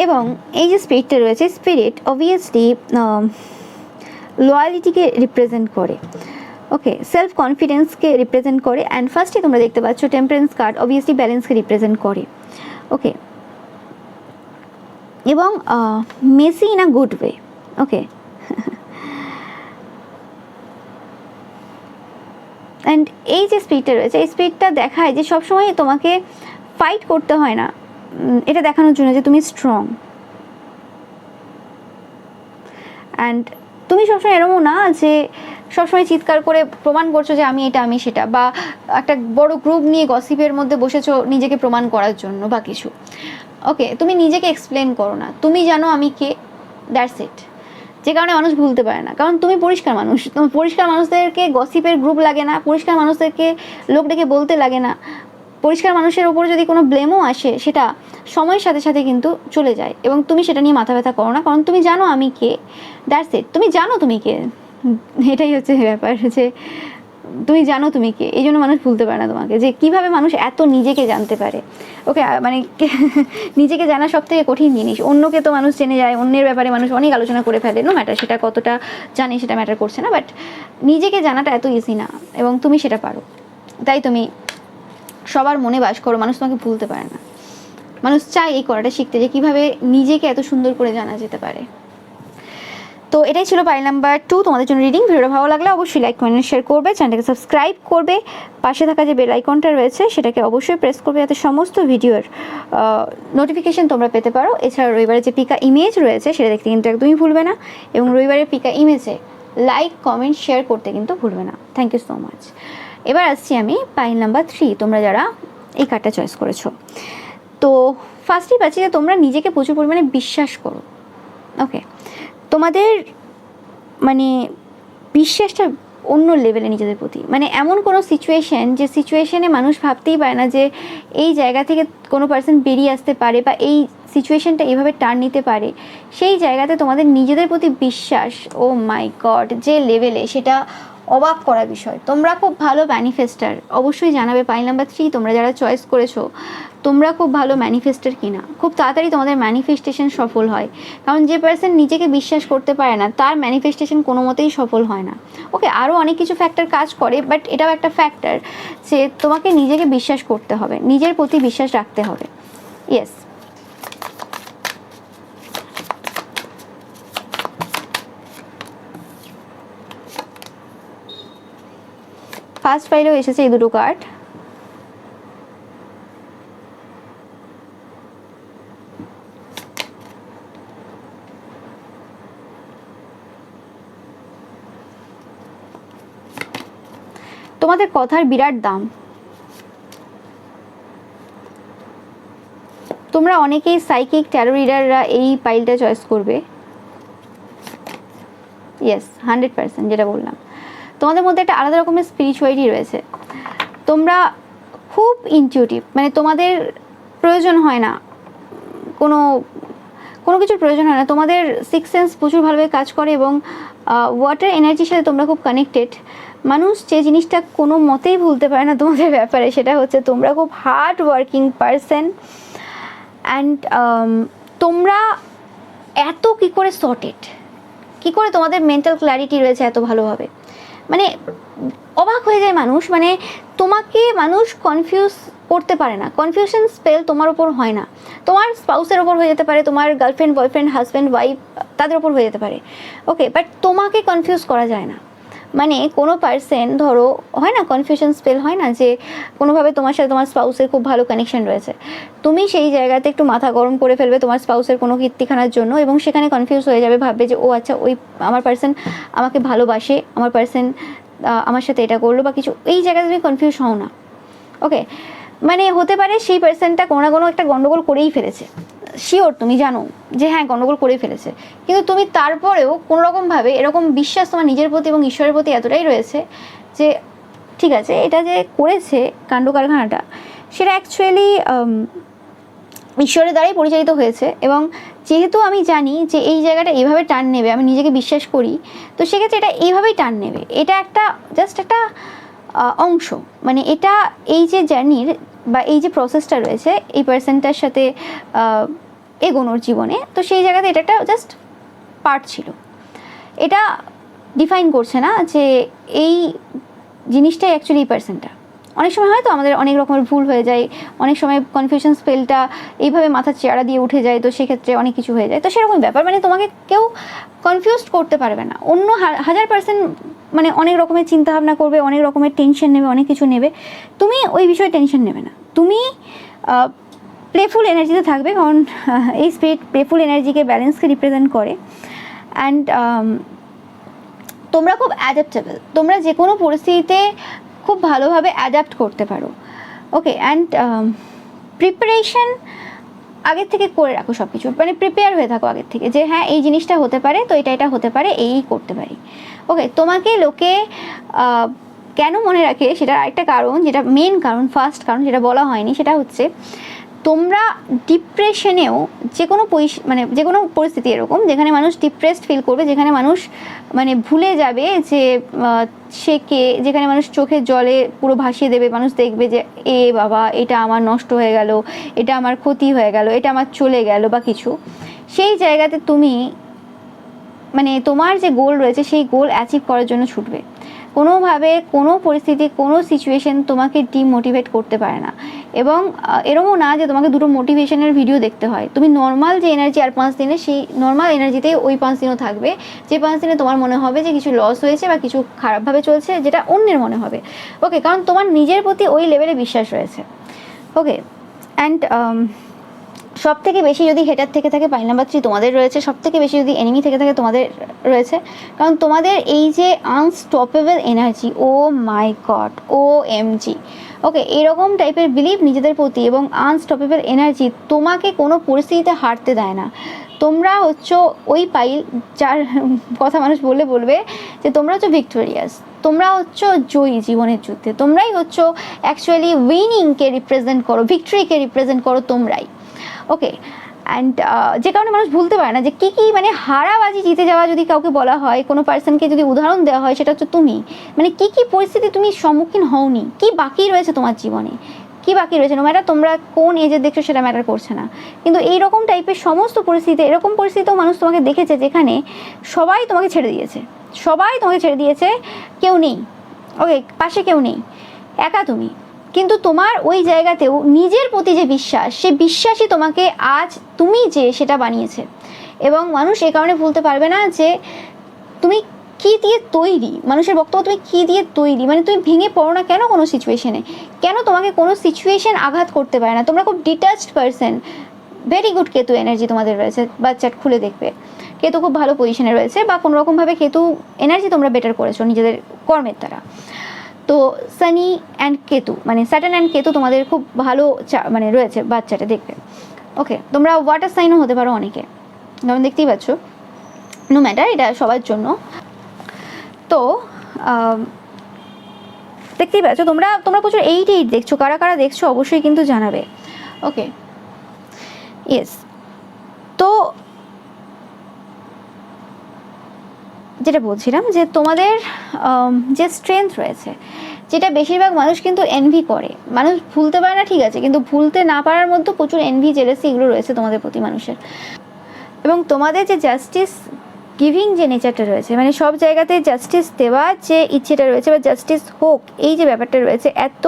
এবং এই যে স্পিরিটটা রয়েছে, স্পিরিট অবভিয়াসলি লয়ালিটিকে রিপ্রেজেন্ট করে। ওকে, সেলফ কনফিডেন্সকে রিপ্রেজেন্ট করে। অ্যান্ড ফার্স্টে তোমরা দেখতে পাচ্ছ টেম্পারেন্স কার্ড অবভিয়াসলি ব্যালেন্সকে রিপ্রেজেন্ট করে। ওকে, এবং Messi in a good way. Okay, and এই যে স্পিরিটটা রয়েছে, এই স্পিরিটটা দেখায় যে সবসময় তোমাকে ফাইট করতে হয় না, এটা দেখানোর জন্য যে তুমি স্ট্রং। অ্যান্ড তুমি সবসময় এরকমও না যে সবসময় চিৎকার করে প্রমাণ করছো যে আমি এটা আমি সেটা, বা একটা বড় গ্রুপ নিয়ে গসিপের মধ্যে বসেছো নিজেকে প্রমাণ করার জন্য বা কিছু। ওকে, তুমি নিজেকে এক্সপ্লেন করো না, তুমি জানো আমি কে, দ্যাটস ইট। যে কারণে মানুষ ভুলতে পারে না, কারণ তুমি পরিষ্কার মানুষ। তোমার পরিষ্কার মানুষদেরকে গসিপের গ্রুপ লাগে না, পরিষ্কার মানুষদেরকে লোক ডেকে বলতে লাগে না। পরিষ্কার মানুষের ওপর যদি কোনো ব্লেমও আসে সেটা সময়ের সাথে সাথে কিন্তু চলে যায়, এবং তুমি সেটা নিয়ে মাথা ব্যথা করো না, কারণ তুমি জানো আমি কে, দ্যাটস ইট। তুমি জানো তুমি কে, এটাই হচ্ছে ব্যাপার, যে তুমি জানো তুমি কে। এই জন্য মানুষ ভুলতে পারে না তোমাকে, যে কিভাবে মানুষ এত নিজেকে জানতে পারে। ওকে, মানে নিজেকে জানা সব থেকে কঠিন জিনিস। অন্যকে তো মানুষ জেনে যায়, অন্যের ব্যাপারে মানুষ অনেক আলোচনা করে ফেলে, নো ম্যাটার সেটা কতটা জানে, সেটা ম্যাটার করছে না, বাট নিজেকে জানাটা এত ইজি না, এবং তুমি সেটা পারো। তাই তুমি সবার মনে বাস করো, মানুষ তোমাকে ভুলতে পারে না। মানুষ চায় এই করাটা শিখতে, যে কীভাবে নিজেকে এত সুন্দর করে জানা যেতে পারে। তো এটাই ছিল পাইল নাম্বার 2 তোমাদের জন্য রিডিং। ভিডিওটা ভালো লাগলে অবশ্যই লাইক কমেন্ট শেয়ার করবে, চ্যানেলটাকে সাবস্ক্রাইব করবে, পাশে থাকা যে বেল আইকনটা রয়েছে সেটাকে অবশ্যই প্রেস করবে, যাতে সমস্ত ভিডিওর নোটিফিকেশন তোমরা পেতে পারো। এছাড়া রবিবারের যে পিকা ইমেজ রয়েছে সেটা দেখতে কিন্তু একদমই ভুলবে না, এবং রবিবারের পিকা ইমেজে লাইক কমেন্ট শেয়ার করতে কিন্তু ভুলবে না। Thank you so much. এবার আসছি আমি পাইল নাম্বার 3, তোমরা যারা এই কার্ডটা চয়েস করেছো। তো ফার্স্টই পাচ্ছি যে তোমরা নিজেকে প্রচুর পরিমাণে বিশ্বাস করো। ওকে, তোমাদের মানে বিশ্বাসটা অন্য লেভেলে নিজেদের প্রতি, মানে এমন কোনো সিচুয়েশন, যে সিচুয়েশনে মানুষ ভাবতেই পারে না যে এই জায়গা থেকে কোনো পার্সন বেরিয়ে আসতে পারে, বা এই সিচুয়েশনটা এভাবে টার্ন নিতে পারে, সেই জায়গাতে তোমাদের নিজেদের প্রতি বিশ্বাস, ও মাই গড, যে লেভেলে, সেটা অবাক করা বিষয়। তোমরা খুব ভালো ম্যানিফেস্টার, অবশ্যই জানাবে পাইল নাম্বার 3 তোমরা যারা চয়েস করেছো, তোমরা খুব ভালো ম্যানিফেস্টার কিনা। খুব তাড়াতাড়ি তোমাদের ম্যানিফেস্টেশন সফল হয়, কারণ যে পার্সন নিজেকে বিশ্বাস করতে পারে না তার ম্যানিফেস্টেশন কোনো মতেই সফল হয় না। ওকে, আরও অনেক কিছু ফ্যাক্টর কাজ করে, বাট এটাও একটা ফ্যাক্টর, যে তোমাকে নিজেকে বিশ্বাস করতে হবে, নিজের প্রতি বিশ্বাস রাখতে হবে। ইয়েস, ফার্স্ট ফাইলেও এসেছে এই দুটো কার্ড। তোমাদের কথার বিরাট দাম। তোমরা অনেকেই সাইকিক, ট্যারো রিডাররা এই পাইলটা চয়েস করবে। ইয়েস, 100%, যেটা বললাম, তোমাদের মধ্যে একটা আলাদা রকমের স্পিরিচুয়ালিটি রয়েছে। তোমরা খুব ইনটিউটিভ, মানে তোমাদের প্রয়োজন হয় না কোনো কোনো কিছুর প্রয়োজন হয় না, তোমাদের সিক্স সেন্স প্রচুর ভালোভাবে কাজ করে, এবং ওয়াটার এনার্জির সাথে তোমরা খুব কানেক্টেড। মানুষ যে জিনিসটা কোনো মতেই ভুলতে পারে না তোমাদের ব্যাপারে, সেটা হচ্ছে তোমরা খুব হার্ড ওয়ার্কিং পারসন। অ্যান্ড তোমরা এত কী করে সর্টেড, কী করে তোমাদের মেন্টাল ক্ল্যারিটি রয়েছে এত ভালোভাবে, মানে অবাক হয়ে যায় মানুষ। মানে তোমাকে মানুষ কনফিউজ করতে পারে না, কনফিউশন স্পেল তোমার ওপর হয় না, তোমার স্পাউসের ওপর হয়ে যেতে পারে, তোমার গার্লফ্রেন্ড, বয়ফ্রেন্ড, হাজব্যান্ড, ওয়াইফ, তাদের ওপর হয়ে যেতে পারে। ওকে, বাট তোমাকে কনফিউজ করা যায় না। মানে কোনো পার্সন, ধরো হয় না কনফিউশন স্পেল হয় না, যে কোনোভাবে তোমার সাথে তোমার স্পাউসের খুব ভালো কানেকশন রয়েছে, তুমি সেই জায়গাতে একটু মাথা গরম করে ফেলবে তোমার স্পাউসের কোনো কীর্তিখানার জন্য, এবং সেখানে কনফিউজ হয়ে যাবে, ভাববে যে ও আচ্ছা, ওই আমার পার্সন আমাকে ভালোবাসে, আমার পার্সন আমার সাথে এটা করলো বা কিছু, এই জায়গাতে তুমি কনফিউজ হও না। ওকে, মানে হতে পারে সেই পার্সনটা কোনো না কোনো একটা গন্ডগোল করেই ফেলেছে, শিওর তুমি জানো যে হ্যাঁ গন্ডগোল করেই ফেলেছে, কিন্তু তুমি তারপরেও কোনোরকমভাবে এরকম বিশ্বাস তোমার নিজের প্রতি এবং ঈশ্বরের প্রতি এতটাই রয়েছে যে ঠিক আছে এটা যে করেছে কাণ্ড কারখানাটা সেটা অ্যাকচুয়ালি ঈশ্বরের দ্বারাই পরিচালিত হয়েছে। এবং যেহেতু আমি জানি যে এই জায়গাটা এইভাবে টার্ন নেবে, আমি নিজেকে বিশ্বাস করি, তো সেক্ষেত্রে এটা এইভাবেই টার্ন নেবে। এটা একটা জাস্ট একটা অংশ, মানে এটা এই যে জার্নির বা এই যে প্রসেসটা রয়েছে এই পার্সনটার সাথে এগোনোর জীবনে, তো সেই জায়গাতে এটা একটা জাস্ট পার্ট ছিল। এটা ডিফাইন করছে না যে এই জিনিসটাই অ্যাকচুয়ালি এই পার্সনটা। অনেক সময় হয়তো আমাদের অনেক রকমের ভুল হয়ে যায়, অনেক সময় কনফিউশন স্পেলটা এইভাবে মাথার চেয়ারা দিয়ে উঠে যায়, তো সেক্ষেত্রে অনেক কিছু হয়ে যায়। তো সেরকম ব্যাপার, মানে তোমাকে কেউ কনফিউজ করতে পারবে না। অন্য 1000% মানে অনেক রকমের চিন্তাভাবনা করবে, অনেক রকমের টেনশন নেবে, অনেক কিছু নেবে, তুমি ওই বিষয়ে টেনশন নেবে না। তুমি প্লেফুল এনার্জিতে থাকবে, কারণ এই স্পিরিট প্লেফুল এনার্জিকে, ব্যালেন্সকে রিপ্রেজেন্ট করে। অ্যান্ড তোমরা খুব অ্যাডাপ্টেবল, তোমরা যে কোনো পরিস্থিতিতে খুব ভালোভাবে অ্যাডাপ্ট করতে পারো। ওকে, অ্যান্ড প্রিপারেশন আগের থেকে করে রাখো সব কিছু, মানে প্রিপেয়ার হয়ে থাকো আগের থেকে যে হ্যাঁ এই জিনিসটা হতে পারে, তো এটা হতে পারে, এই করতে পারি। ওকে, তোমাকে লোকে কেন মনে রাখে সেটার আরেকটা কারণ, যেটা মেন কারণ, ফার্স্ট কারণ যেটা বলা হয়নি, সেটা হচ্ছে তোমরা ডিপ্রেশনেও যে কোনো মানে যে কোনো পরিস্থিতি এরকম যেখানে মানুষ ডিপ্রেসড ফিল করবে, যেখানে মানুষ মানে ভুলে যাবে যে সে কে, যেখানে মানুষ চোখের জলে পুরো ভাসিয়ে দেবে, মানুষ দেখবে যে এ বাবা এটা আমার নষ্ট হয়ে গেল, এটা আমার ক্ষতি হয়ে গেল, এটা আমার চলে গেল বা কিছু, সেই জায়গাতে তুমি মানে তোমার যে গোল রয়েছে সেই গোল অ্যাচিভ করার জন্য ছুটবে। কোনোভাবে কোনো পরিস্থিতি, কোনো সিচুয়েশন তোমাকে ডিমোটিভেট করতে পারে না। এবং এরকমও না যে তোমাকে দুটো মোটিভেশনের ভিডিও দেখতে হয়, তুমি নর্মাল যে এনার্জি আর 5 দিনে, সেই নর্মাল এনার্জিতেই ওই 5 দিনও থাকবে, যে 5 দিনে তোমার মনে হবে যে কিছু লস হয়েছে বা কিছু খারাপভাবে চলছে, যেটা অন্যের মনে হবে। ওকে, কারণ তোমার নিজের প্রতি ওই লেভেলে বিশ্বাস রয়েছে। ওকে, অ্যান্ড সব থেকে বেশি যদি হেটার থেকে থাকে পাইল নাম্বার 3 তোমাদের রয়েছে, সব থেকে বেশি যদি এনিমি থেকে থাকে তোমাদের রয়েছে, কারণ তোমাদের এই যে আনস্টপেবল এনার্জি, ও মাই গড, OMG, ওকে, এরকম টাইপের বিলিভ নিজেদের প্রতি এবং আনস্টপেবল এনার্জি তোমাকে কোনো পরিস্থিতিতে হারতে দেয় না। তোমরা হচ্ছে ওই পাইল যার কথা মানুষ বলবে যে তোমরা হচ্ছে ভিক্টোরিয়াস, তোমরা হচ্ছে জয়ী জীবনের যুদ্ধে, তোমরাই হচ্ছে অ্যাকচুয়ালি উইনিংকে রিপ্রেজেন্ট করো, ভিক্টরিকে রিপ্রেজেন্ট করো তোমরাই। ওকে, অ্যান্ড যে কারণে মানুষ ভুলতে পারে না যে কী কী মানে হারাবাজি জিতে যাওয়া যদি কাউকে বলা হয়, কোনো পার্সনকে যদি উদাহরণ দেওয়া হয়, সেটা হচ্ছে তুমি, মানে কী কী পরিস্থিতি তুমি সম্মুখীন হওনি, কী বাকি রয়েছে তোমার জীবনে, কী বাকি রয়েছে, নো ম্যাটার তোমরা কোন এজে দেখছো সেটা ম্যাটার করছে না, কিন্তু এইরকম টাইপের সমস্ত পরিস্থিতি, এরকম পরিস্থিতিও মানুষ তোমাকে দেখেছে যেখানে সবাই তোমাকে ছেড়ে দিয়েছে, সবাই তোমাকে ছেড়ে দিয়েছে, কেউ নেই, ওকে, পাশে কেউ নেই, একা তুমি, কিন্তু তোমার ওই জায়গাতেও নিজের প্রতি যে বিশ্বাস, সে বিশ্বাসই তোমাকে আজ তুমি যে সেটা বানিয়েছে। এবং মানুষ এই কারণে ভুলতে পারবে না যে তুমি কী দিয়ে তৈরি, মানুষের বক্তব্য তুমি কী দিয়ে তৈরি, মানে তুমি ভেঙে পড়ো না কেন কোনো সিচুয়েশনে, কেন তোমাকে কোনো সিচুয়েশন আঘাত করতে পারে না, তোমরা খুব detached person. Very good Ketu energy তোমাদের রয়েছে, বা চ্যাট খুলে দেখবে কেতু খুব ভালো পজিশনে রয়েছে, বা কোনোরকমভাবে কেতু এনার্জি তোমরা বেটার করেছো নিজেদের কর্মের দ্বারা। তো সানি অ্যান্ড কেতু, মানে স্যাটার্ন অ্যান্ড কেতু তোমাদের খুব ভালো মানে রয়েছে বাচ্চাটা দেখবে। ওকে, তোমরা ওয়াটার সাইনও হতে পারো অনেকে, যেমন দেখতেই পাচ্ছ, নো ম্যাটার, এটা সবার জন্য। তো দেখতেই পাচ্ছ তোমরা প্রচুর 8 দেখছো, কারা কারা দেখছো অবশ্যই কিন্তু জানাবে। ওকে, ইয়েস, তো যেটা বলছিলাম যে তোমাদের যে স্ট্রেংথ রয়েছে, যেটা বেশিরভাগ মানুষ কিন্তু এনভি করে, মানুষ ভুলতে পারে না ঠিক আছে, কিন্তু ভুলতে না পারার মধ্যে প্রচুর এনভি, জেলাসি এগুলো রয়েছে তোমাদের প্রতি মানুষের। এবং তোমাদের যে জাস্টিস গিভিং যে নেচারটা রয়েছে, মানে সব জায়গাতে জাস্টিস দেওয়ার যে ইচ্ছেটা রয়েছে, বা জাস্টিস হোক এই যে ব্যাপারটা রয়েছে, এত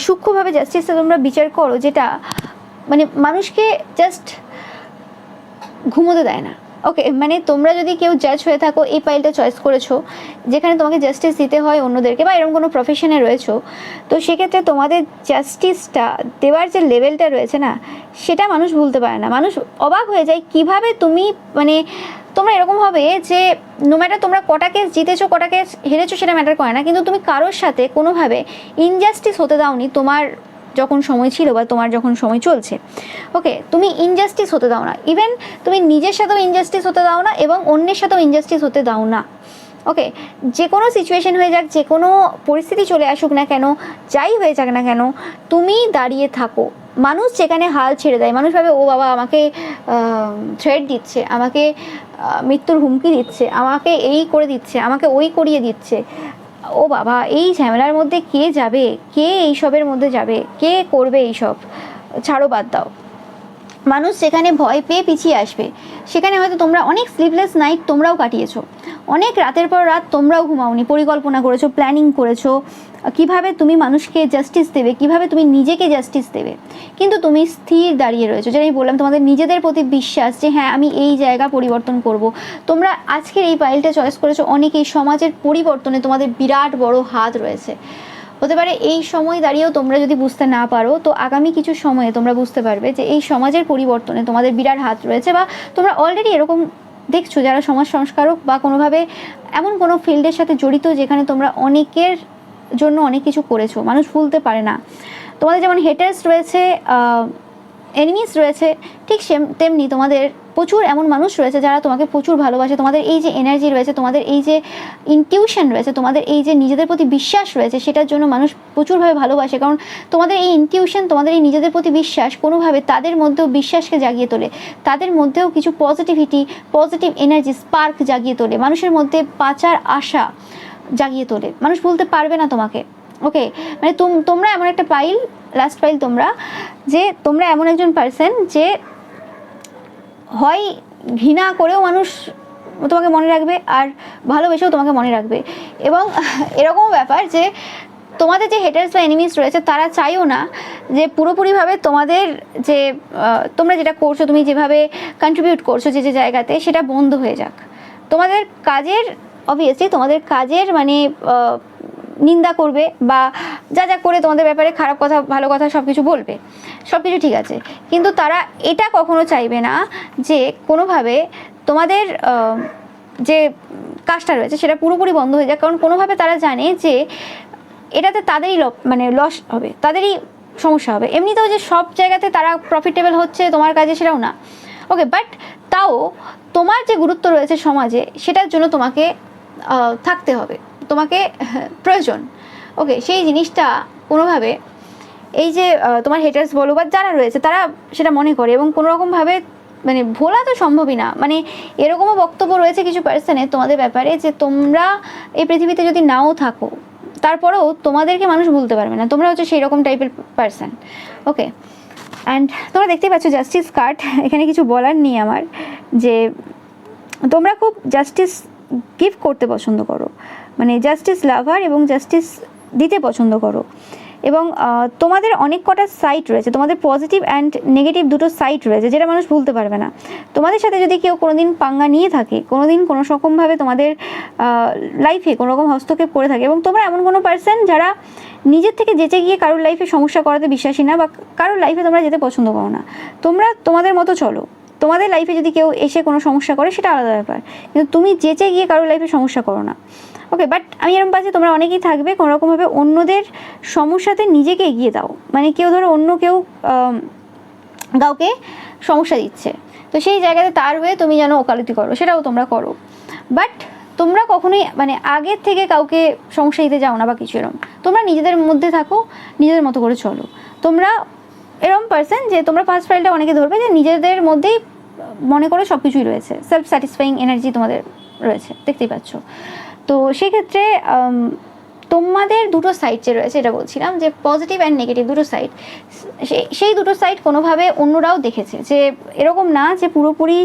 সূক্ষ্মভাবে জাস্টিসটা তোমরা বিচার করো, যেটা মানে মানুষকে জাস্ট ঘুমোতে দেয় না। ওকে, মানে তোমরা যদি কেউ জাজ হয়ে থাকো, এই পাইলটা চয়েস করেছো যেখানে তোমাকে জাস্টিস দিতে হয় অন্যদেরকে, বা এরকম কোনো প্রফেশনে রয়েছো, তো সেক্ষেত্রে তোমাদের জাস্টিসটা দেওয়ার যে লেভেলটা রয়েছে না, সেটা মানুষ ভুলতে পারে না। মানুষ অবাক হয়ে যায় কিভাবে তুমি মানে তোমরা এরকম হবে যে নো ম্যাটার তোমরা কটাকে জিতেছো কটাকে হেরেছো সেটা ম্যাটার করে না, কিন্তু তুমি কারোর সাথে কোনোভাবে ইনজাস্টিস হতে দাওনি তোমার যখন সময় ছিল বা তোমার যখন সময় চলছে। ওকে, তুমি ইনজাস্টিস হতে দাও না, ইভেন তুমি নিজের সাথেও ইনজাস্টিস হতে দাও না এবং অন্যের সাথেও ইনজাস্টিস হতে দাও না। ওকে, যে কোনো সিচুয়েশন হয়ে যাক, যে কোনো পরিস্থিতি চলে আসুক না কেন, যাই হয়ে যাক না কেন, তুমি দাঁড়িয়ে থাকো। মানুষ যেখানে হাল ছেড়ে দেয়, মানুষ ভাবে ও বাবা আমাকে থ্রেট দিচ্ছে, আমাকে মৃত্যুর হুমকি দিচ্ছে, আমাকে এই করে দিচ্ছে, আমাকে ওই করিয়ে দিচ্ছে, ও বাবা এই ঝামেলার মধ্যে কে যাবে, কে এইসবের মধ্যে যাবে, কে করবে এইসব, ছাড়ো, বাদ দাও। মানুষ যেখানে ভয় পেয়ে পিছিয়ে আসবে, সেখানে হয়তো তোমরা অনেক স্লিপলেস নাইট তোমরাও কাটিয়েছো, অনেক রাতের পর রাত তোমরাও ঘুমাওনি, পরিকল্পনা করেছো, প্ল্যানিং করেছো, কিভাবে তুমি মানুষকে জাস্টিস দেবে, কিভাবে তুমি নিজেকে জাস্টিস দেবে, কিন্তু তুমি স্থির দাঁড়িয়ে রয়েছো। যেটা আমি বললাম, তোমাদের নিজেদের প্রতি বিশ্বাস যে হ্যাঁ আমি এই জায়গা পরিবর্তন করব। তোমরা আজকের এই পাইলটা চয়েস করেছো, অনেকেই সমাজের পরিবর্তনে তোমাদের বিরাট বড় হাত রয়েছে। হতে পারে এই সময় দাঁড়িয়েও তোমরা যদি বুঝতে না পারো, তো আগামী কিছু সময়ে তোমরা বুঝতে পারবে যে এই সমাজের পরিবর্তনে তোমাদের বিরাট হাত রয়েছে, বা তোমরা অলরেডি এরকম দেখছো যারা সমাজ সংস্কারক বা কোনোভাবে এমন কোনো ফিল্ডের সাথে জড়িত যেখানে তোমরা অনেকের জন্য অনেক কিছু করেছো। মানুষ ভুলতে পারে না। তোমাদের যেমন হেটার্স রয়েছে, এনিমিস রয়েছে, ঠিক তেমনি তোমাদের প্রচুর এমন মানুষ রয়েছে যারা তোমাকে প্রচুর ভালোবাসে। তোমাদের এই যে এনার্জি রয়েছে, তোমাদের এই যে ইনটিউশন রয়েছে, তোমাদের এই যে নিজেদের প্রতি বিশ্বাস রয়েছে, সেটার জন্য মানুষ প্রচুরভাবে ভালোবাসে। কারণ তোমাদের এই ইনটিউশন, তোমাদের এই নিজেদের প্রতি বিশ্বাস কোনোভাবে তাদের মধ্যেও বিশ্বাসকে জাগিয়ে তোলে, তাদের মধ্যেও কিছু পজিটিভিটি, পজিটিভ এনার্জি স্পার্ক জাগিয়ে তোলে, মানুষের মধ্যে বাঁচার আশা জাগিয়ে তোলে। মানুষ ভুলতে পারবে না তোমাকে। ওকে, মানে তোমরা এমন একটা পাইল, লাস্ট পাইল তোমরা, যে তোমরা এমন একজন পার্সন যে হয় ঘৃণা করেও মানুষ তোমাকে মনে রাখবে, আর ভালোবেসেও তোমাকে মনে রাখবে। এবং এরকম ব্যাপার যে তোমাদের যে হেটার্স বা এনিমিস রয়েছে, তারা চাইও না যে পুরোপুরিভাবে তোমাদের যে তোমরা যেটা করছো, তুমি যেভাবে কন্ট্রিবিউট করছো যে যে জায়গাতে, সেটা বন্ধ হয়ে যাক। তোমাদের কাজের, অবভিয়াসলি তোমাদের কাজের মানে নিন্দা করবে বা যা যা করে তোমাদের ব্যাপারে খারাপ কথা ভালো কথা সব কিছু বলবে, সব কিছু ঠিক আছে, কিন্তু তারা এটা কখনো চাইবে না যে কোনোভাবে তোমাদের যে কাজটা রয়েছে সেটা পুরোপুরি বন্ধ হয়ে যাক। কারণ কোনোভাবে তারা জানে যে এটাতে তাদেরই মানে লস হবে, তাদেরই সমস্যা হবে। এমনিতেও যে সব জায়গাতে তারা প্রফিটেবল হচ্ছে তোমার কাজে, সেটাও না। ওকে, বাট তাও তোমার যে গুরুত্ব রয়েছে সমাজে, সেটার জন্য তোমাকে থাকতে হবে, তোমাকে প্রয়োজন। ওকে, সেই জিনিসটা কোনোভাবে এই যে তোমার হেটার্স বলো বা যারা রয়েছে, তারা সেটা মনে করে এবং কোনোরকমভাবে মানে ভোলা তো সম্ভবই না। মানে এরকমও বক্তব্য রয়েছে কিছু পার্সনের তোমাদের ব্যাপারে যে তোমরা এই পৃথিবীতে যদি নাও থাকো, তারপরেও তোমাদেরকে মানুষ ভুলতে পারবে না, তোমরা হচ্ছে সেই রকম টাইপের পার্সন। ওকে, অ্যান্ড তোমরা দেখতেই পাচ্ছ জাস্টিস কার্ড। এখানে কিছু বলার নেই আমার, যে তোমরা খুব জাস্টিস গিভ করতে পছন্দ করো, মানে জাস্টিস লাভার এবং জাস্টিস দিতে পছন্দ করো। এবং তোমাদের অনেক কটা সাইট রয়েছে, তোমাদের পজিটিভ অ্যান্ড নেগেটিভ দুটো সাইট রয়েছে, যেটা মানুষ ভুলতে পারবে না। তোমাদের সাথে যদি কেউ কোনোদিন পাঙ্গা নিয়ে থাকে, কোনোদিন কোনো রকমভাবে তোমাদের লাইফে কোনো রকম হস্তক্ষেপ করে থাকে, এবং তোমরা এমন কোনো পার্সন যারা নিজের থেকে যেচে গিয়ে কারোর লাইফে সমস্যা করাতে বিশ্বাসী না, বা কারোর লাইফে তোমরা যেতে পছন্দ করো না, তোমরা তোমাদের মতো চলো। তোমাদের লাইফে যদি কেউ এসে কোনো সমস্যা করে সেটা আলাদা ব্যাপার, কিন্তু তুমি যেচে গিয়ে কারোর লাইফে সমস্যা করো না। ওকে, বাট আমি এরকম পাচ্ছি তোমরা অনেকেই থাকবে কোনোরকমভাবে অন্যদের সমস্যাতে নিজেকে এগিয়ে দাও। মানে কেউ ধরো অন্য কেউ কাউকে সমস্যা দিচ্ছে, তো সেই জায়গাতে তার হয়ে তুমি যেন ওকালতি করো, সেটাও তোমরা করো। বাট তোমরা কখনোই মানে আগের থেকে কাউকে সমস্যা দিতে যাও না বা কিছু এরকম। তোমরা নিজেদের মধ্যে থাকো, নিজেদের মতো করে চলো। তোমরা এরকম পার্সন যে তোমরা ফার্স্ট ফাইলটা অনেকে ধরবে যে নিজেদের মধ্যেই মনে করে সব কিছুই রয়েছে, সেলফ স্যাটিসফাইং এনার্জি তোমাদের রয়েছে, দেখতেই পাচ্ছ। তো সেক্ষেত্রে তোমাদের দুটো সাইড যে রয়েছে, এটা বলছিলাম যে পজিটিভ অ্যান্ড নেগেটিভ দুটো সাইড, সেই দুটো সাইড কোনোভাবে অন্যরাও দেখেছে। যে এরকম না যে পুরোপুরি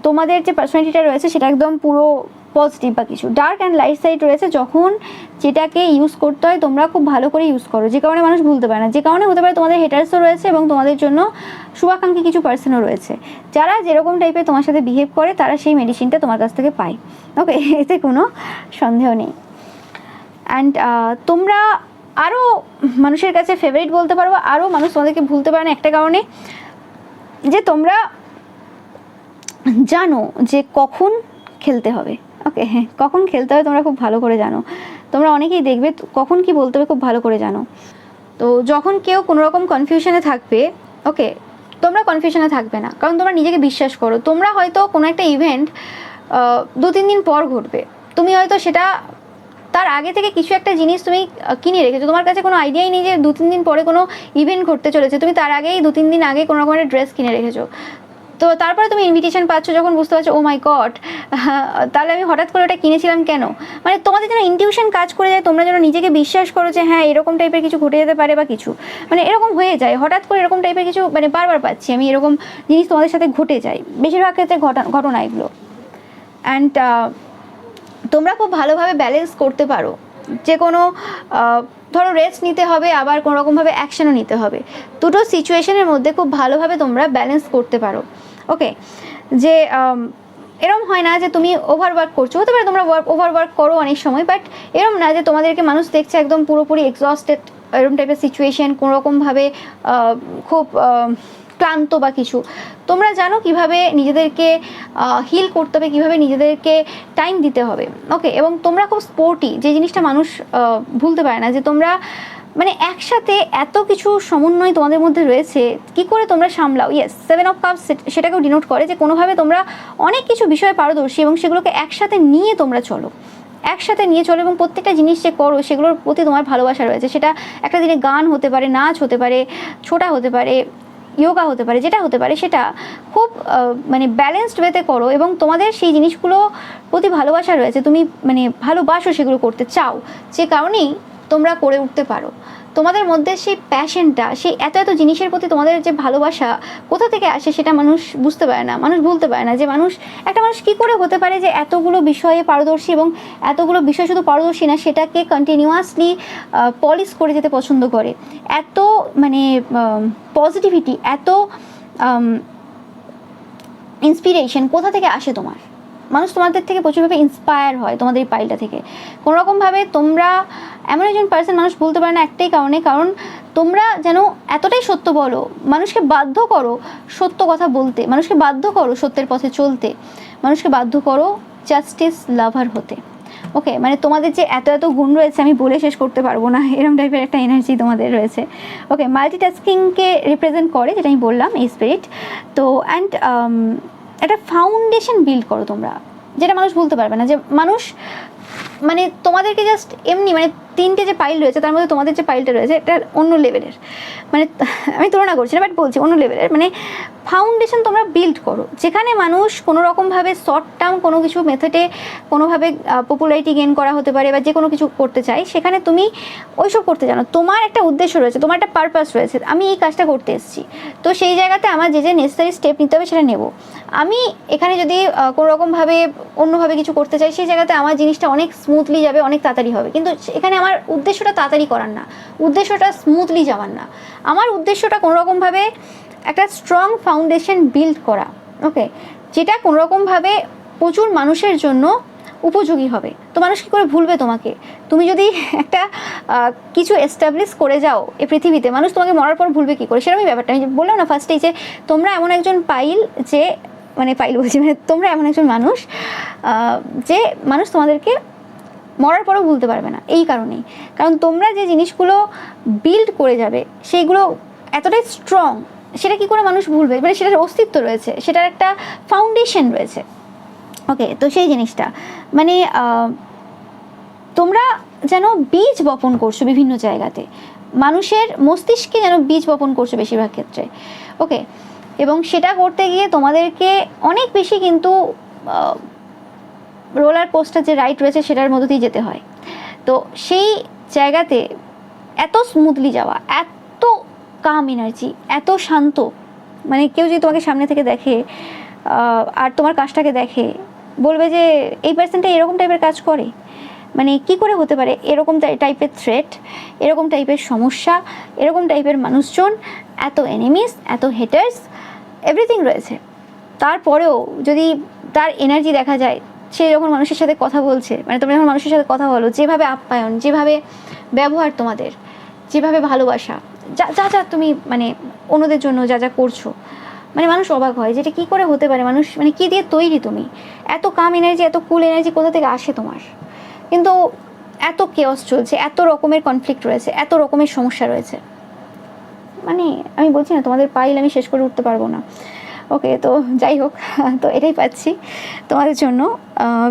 তোমাদের যে পার্সোনালিটিটা রয়েছে সেটা একদম পুরো পজিটিভ বা কিছু, ডার্ক অ্যান্ড লাইট সাইড রয়েছে। যখন যেটাকে ইউজ করতে হয় তোমরা খুব ভালো করে ইউজ করো, যে কারণে মানুষ ভুলতে পারে না। যে কারণে হতে পারে তোমাদের হেটার্সও রয়েছে এবং তোমাদের জন্য শুভাকাঙ্ক্ষী কিছু পার্সনও রয়েছে, যারা যেরকম টাইপের তোমার সাথে বিহেভ করে, তারা সেই মেডিসিনটা তোমার কাছ থেকে পায়। ওকে, এতে কোনো সন্দেহ নেই। অ্যান্ড তোমরা আরও মানুষের কাছে ফেভারিট বলতে পারো, আরও মানুষ তোমাদেরকে ভুলতে পারে না একটা কারণে, যে তোমরা জানো যে কখন খেলতে হবে। ওকে, হ্যাঁ, কখন খেলতে হবে তোমরা খুব ভালো করে জানো। তোমরা অনেকেই দেখবে কখন কি বলতে হবে খুব ভালো করে জানো। তো যখন কেউ কোনো রকম কনফিউশনে থাকবে, ওকে, তোমরা কনফিউশনে থাকবে না, কারণ তোমরা নিজেকে বিশ্বাস করো। তোমরা হয়তো কোনো একটা ইভেন্ট 2-3 দিন পর ঘটবে, তুমি হয়তো সেটা তার আগে থেকে কিছু একটা জিনিস তুমি কিনে রেখেছো, তোমার কাছে কোনো আইডিয়াই নেই যে 2-3 দিন পরে কোনো ইভেন্ট ঘটতে চলেছে, তুমি তার আগেই 2-3 দিন আগে কোনো রকমের ড্রেস কিনে রেখেছো। তো তারপরে তুমি ইনভিটেশন পাচ্ছ, যখন বুঝতে পারছো ও মাই গড, তাহলে আমি হঠাৎ করে ওটা কিনেছিলাম কেন, মানে তোমাদের যেন ইনটিউশন কাজ করে যায়, তোমরা যেন নিজেকে বিশ্বাস করো যে হ্যাঁ এরকম টাইপের কিছু ঘটে যেতে পারে বা কিছু, মানে এরকম হয়ে যায় হঠাৎ করে, এরকম টাইপের কিছু মানে বারবার পাচ্ছি আমি, এরকম জিনিস তোমাদের সাথে ঘটে যায় বেশিরভাগ ক্ষেত্রে ঘটনা এগুলো। অ্যান্ড তোমরা খুব ভালোভাবে ব্যালেন্স করতে পারো, যে কোনো ধরো রেস্ট নিতে হবে, আবার কোনো রকমভাবে অ্যাকশনও নিতে হবে, দুটো সিচুয়েশনের মধ্যে খুব ভালোভাবে তোমরা ব্যালেন্স করতে পারো। ওকে, যে এরম হয় না যে তুমি ওভারওয়ার্ক করছো, হতে পারে তোমরা ওভারওয়ার্ক করো অনেক সময়, বাট এরম না যে তোমাদেরকে মানুষ দেখছে একদম পুরোপুরি এক্সস্টেড, এরম টাইপের সিচুয়েশন, কোনোরকমভাবে খুব ক্লান্ত বা কিছু। তোমরা জানো কিভাবে নিজেদেরকে হিল করতে হবে, কীভাবে নিজেদেরকে টাইম দিতে হবে। ওকে, এবং তোমরা খুব স্পোর্টি, যে জিনিসটা মানুষ ভুলতে পারে না, যে তোমরা মানে একসাথে এত কিছু সমন্বয় তোমাদের মধ্যে রয়েছে, কি করে তোমরা সামলাও। ইয়েস, 7 অফ কাপস সেটাকেও ডিনোট করে যে কোনোভাবে তোমরা অনেক কিছু বিষয়ে পারদর্শী, এবং সেগুলোকে একসাথে নিয়ে তোমরা চলো, একসাথে নিয়ে চলো, এবং প্রত্যেকটা জিনিস যে করো সেগুলোর প্রতি তোমার ভালোবাসা রয়েছে। সেটা একটা দিনে গান হতে পারে, নাচ হতে পারে, ছোটা হতে পারে, ইয়োগা হতে পারে, যেটা হতে পারে সেটা খুব মানে ব্যালেন্সড ওয়েতে করো, এবং তোমাদের সেই জিনিসগুলো প্রতি ভালোবাসা রয়েছে, তুমি মানে ভালোবাসো, সেগুলো করতে চাও, যে কারণেই তোমরা করে উঠতে পারো। তোমাদের মধ্যে সেই প্যাশনটা, সেই এত এত জিনিসের প্রতি তোমাদের যে ভালোবাসা কোথা থেকে আসে সেটা মানুষ বুঝতে পারে না, মানুষ ভুলতে পারে না, যে একটা মানুষ কী করে হতে পারে যে এতগুলো বিষয়ে পারদর্শী, এবং এতগুলো বিষয় শুধু পারদর্শী না, সেটাকে কন্টিনিউয়াসলি পলিশ করে যেতে পছন্দ করে। এত মানে পজিটিভিটি, এত ইন্সপিরেশন কোথা থেকে আসে তোমার? মানুষ তোমাদের থেকে প্রচুরভাবে ইন্সপায়ার হয়, তোমাদের এই পাইলটা থেকে। কোনোরকমভাবে তোমরা এমন একজন পার্সন, মানুষ বলতে পারে না একটাই কারণে, কারণ তোমরা যেন এতটাই সত্য বলো, মানুষকে বাধ্য করো সত্য কথা বলতে, মানুষকে বাধ্য করো সত্যের পথে চলতে, মানুষকে বাধ্য করো জাস্টিস লাভার হতে। ওকে, মানে তোমাদের যে এত এত গুণ রয়েছে আমি বলে শেষ করতে পারবো না, এরকম টাইপের একটা এনার্জি তোমাদের রয়েছে। ওকে, মাল্টিটাস্কিংকে রিপ্রেজেন্ট করে, যেটা আমি বললাম, এই স্পিরিট। তো অ্যান্ড একটা ফাউন্ডেশন বিল্ড করো তোমরা, যেটা মানুষ বলতে পারবে না, যে মানুষ মানে তোমাদেরকে জাস্ট এমনি, মানে 3টে যে পাইল রয়েছে তার মধ্যে তোমাদের যে পাইলটা রয়েছে এটা অন্য লেভেলের, মানে আমি তুলনা করছি না, বাট বলছি অন্য লেভেলের। মানে ফাউন্ডেশন তোমরা বিল্ড করো, যেখানে মানুষ কোনো রকমভাবে শর্ট টার্ম কোনো কিছু মেথডে কোনোভাবে পপুলারিটি গেইন করা হতে পারে, বা যে কোনো কিছু করতে চাই, সেখানে তুমি ওইসব করতে জানো, তোমার একটা উদ্দেশ্য রয়েছে, তোমার একটা পারপাস রয়েছে, আমি এই কাজটা করতে এসেছি, তো সেই জায়গাতে আমার যে যে নেসেসারি স্টেপ নিতে হবে সেটা নেব। আমি এখানে যদি কোনো রকমভাবে অন্যভাবে কিছু করতে চাই, সেই জায়গাতে আমার জিনিসটা অনেক স্মুথলি যাবে, অনেক তাড়াতাড়ি হবে, কিন্তু এখানে আমার উদ্দেশ্যটা তাড়াতাড়ি করার না, উদ্দেশ্যটা স্মুথলি যাওয়ার না, আমার উদ্দেশ্যটা কোনো রকমভাবে একটা স্ট্রং ফাউন্ডেশন বিল্ড করা। ওকে, যেটা কোনো রকমভাবে প্রচুর মানুষের জন্য উপযোগী হবে। তো মানুষ কী করে ভুলবে তোমাকে? তুমি যদি একটা কিছু এস্টাবলিশ করে যাও এই পৃথিবীতে, মানুষ তোমাকে মরার পর ভুলবে কী করে? সেরকমই ব্যাপারটা আমি বললাম না ফার্স্টেই, যে তোমরা এমন একজন পাইল, যে মানে পাইল বলছি, মানে তোমরা এমন একজন মানুষ যে মানুষ তোমাদেরকে মরার পরও ভুলতে পারবে না, এই কারণেই, কারণ তোমরা যে জিনিসগুলো বিল্ড করে যাবে সেইগুলো এতটাই স্ট্রং, সেটা কি করে মানুষ ভুলবে? মানে সেটার অস্তিত্ব রয়েছে, সেটার একটা ফাউন্ডেশন রয়েছে। ওকে, তো সেই জিনিসটা মানে তোমরা যেন বীজ বপন করছো বিভিন্ন জায়গাতে, মানুষের মস্তিষ্কে যেন বীজ বপন করছো বেশিরভাগ ক্ষেত্রে। ওকে, এবং সেটা করতে গিয়ে তোমাদেরকে অনেক বেশি কিন্তু রোলার কোস্টার যে রাইড রয়েছে সেটার মধ্যে দিয়ে যেতে হয়। তো সেই জায়গাতে এত স্মুথলি যাওয়া, এত কাম এনার্জি, এত শান্ত, মানে কেউ যদি তোমাকে সামনে থেকে দেখে আর তোমার কাজটাকে দেখে, বলবে যে এই পার্সনটা এরকম টাইপের কাজ করে, মানে কি করে হতে পারে এরকম টাইপের থ্রেট, এরকম টাইপের সমস্যা, এরকম টাইপের মানুষজন, এত এনিমিস, এত হেটার্স, এভরিথিং রয়েছে। তারপরেও যদি তার এনার্জি দেখা যায়, সে যখন মানুষের সাথে কথা বলছে, মানে তোমরা যখন মানুষের সাথে কথা বলো, যেভাবে আপ্যায়ন, যেভাবে ব্যবহার তোমাদের, যেভাবে ভালোবাসা, যা যা যা তুমি মানে অন্যদের জন্য যা যা করছো, মানে মানুষ অবাক হয় যেটা কী করে হতে পারে, মানুষ মানে কী দিয়ে তৈরি তুমি, এত কাম এনার্জি, এত কুল এনার্জি কোথা থেকে আসে তোমার? কিন্তু এত কেওস চলছে, এত রকমের কনফ্লিক্ট রয়েছে, এত রকমের সমস্যা রয়েছে, মানে আমি বলছি না তোমাদের পাইল আমি শেষ করে উঠতে পারবো না। ওকে, তো যাই হোক, তো এটাই পাচ্ছি তোমাদের জন্য।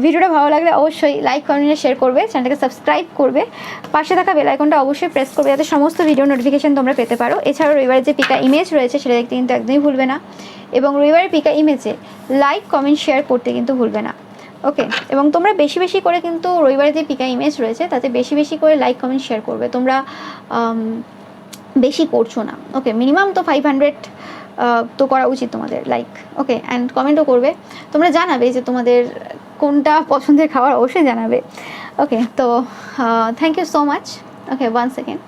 ভিডিওটা ভালো লাগলে অবশ্যই লাইক কমেন্ট শেয়ার করবে, চ্যানেলটাকে সাবস্ক্রাইব করবে, পাশে থাকা বেল আইকনটা অবশ্যই প্রেস করবে যাতে সমস্ত ভিডিও নোটিফিকেশন তোমরা পেতে পারো। এছাড়াও রবিবারের যে পিকা ইমেজ রয়েছে সেটা দেখতে কিন্তু একদমই ভুলবে না, এবং রবিবারের পিকা ইমেজে লাইক কমেন্ট শেয়ার করতে কিন্তু ভুলবে না। ওকে, এবং তোমরা বেশি বেশি করে কিন্তু রবিবারের যে পিকা ইমেজ রয়েছে তাতে বেশি বেশি করে লাইক কমেন্ট শেয়ার করবে। তোমরা বেশি করছো না, ওকে, মিনিমাম তো 500 তো করা উচিত তোমাদের লাইক। ওকে, অ্যান্ড কমেন্টও করবে, তোমরা জানাবে যে তোমাদের কোনটা পছন্দের খাবার, অবশ্যই জানাবে। ওকে, তো thank you so much. Okay, one second.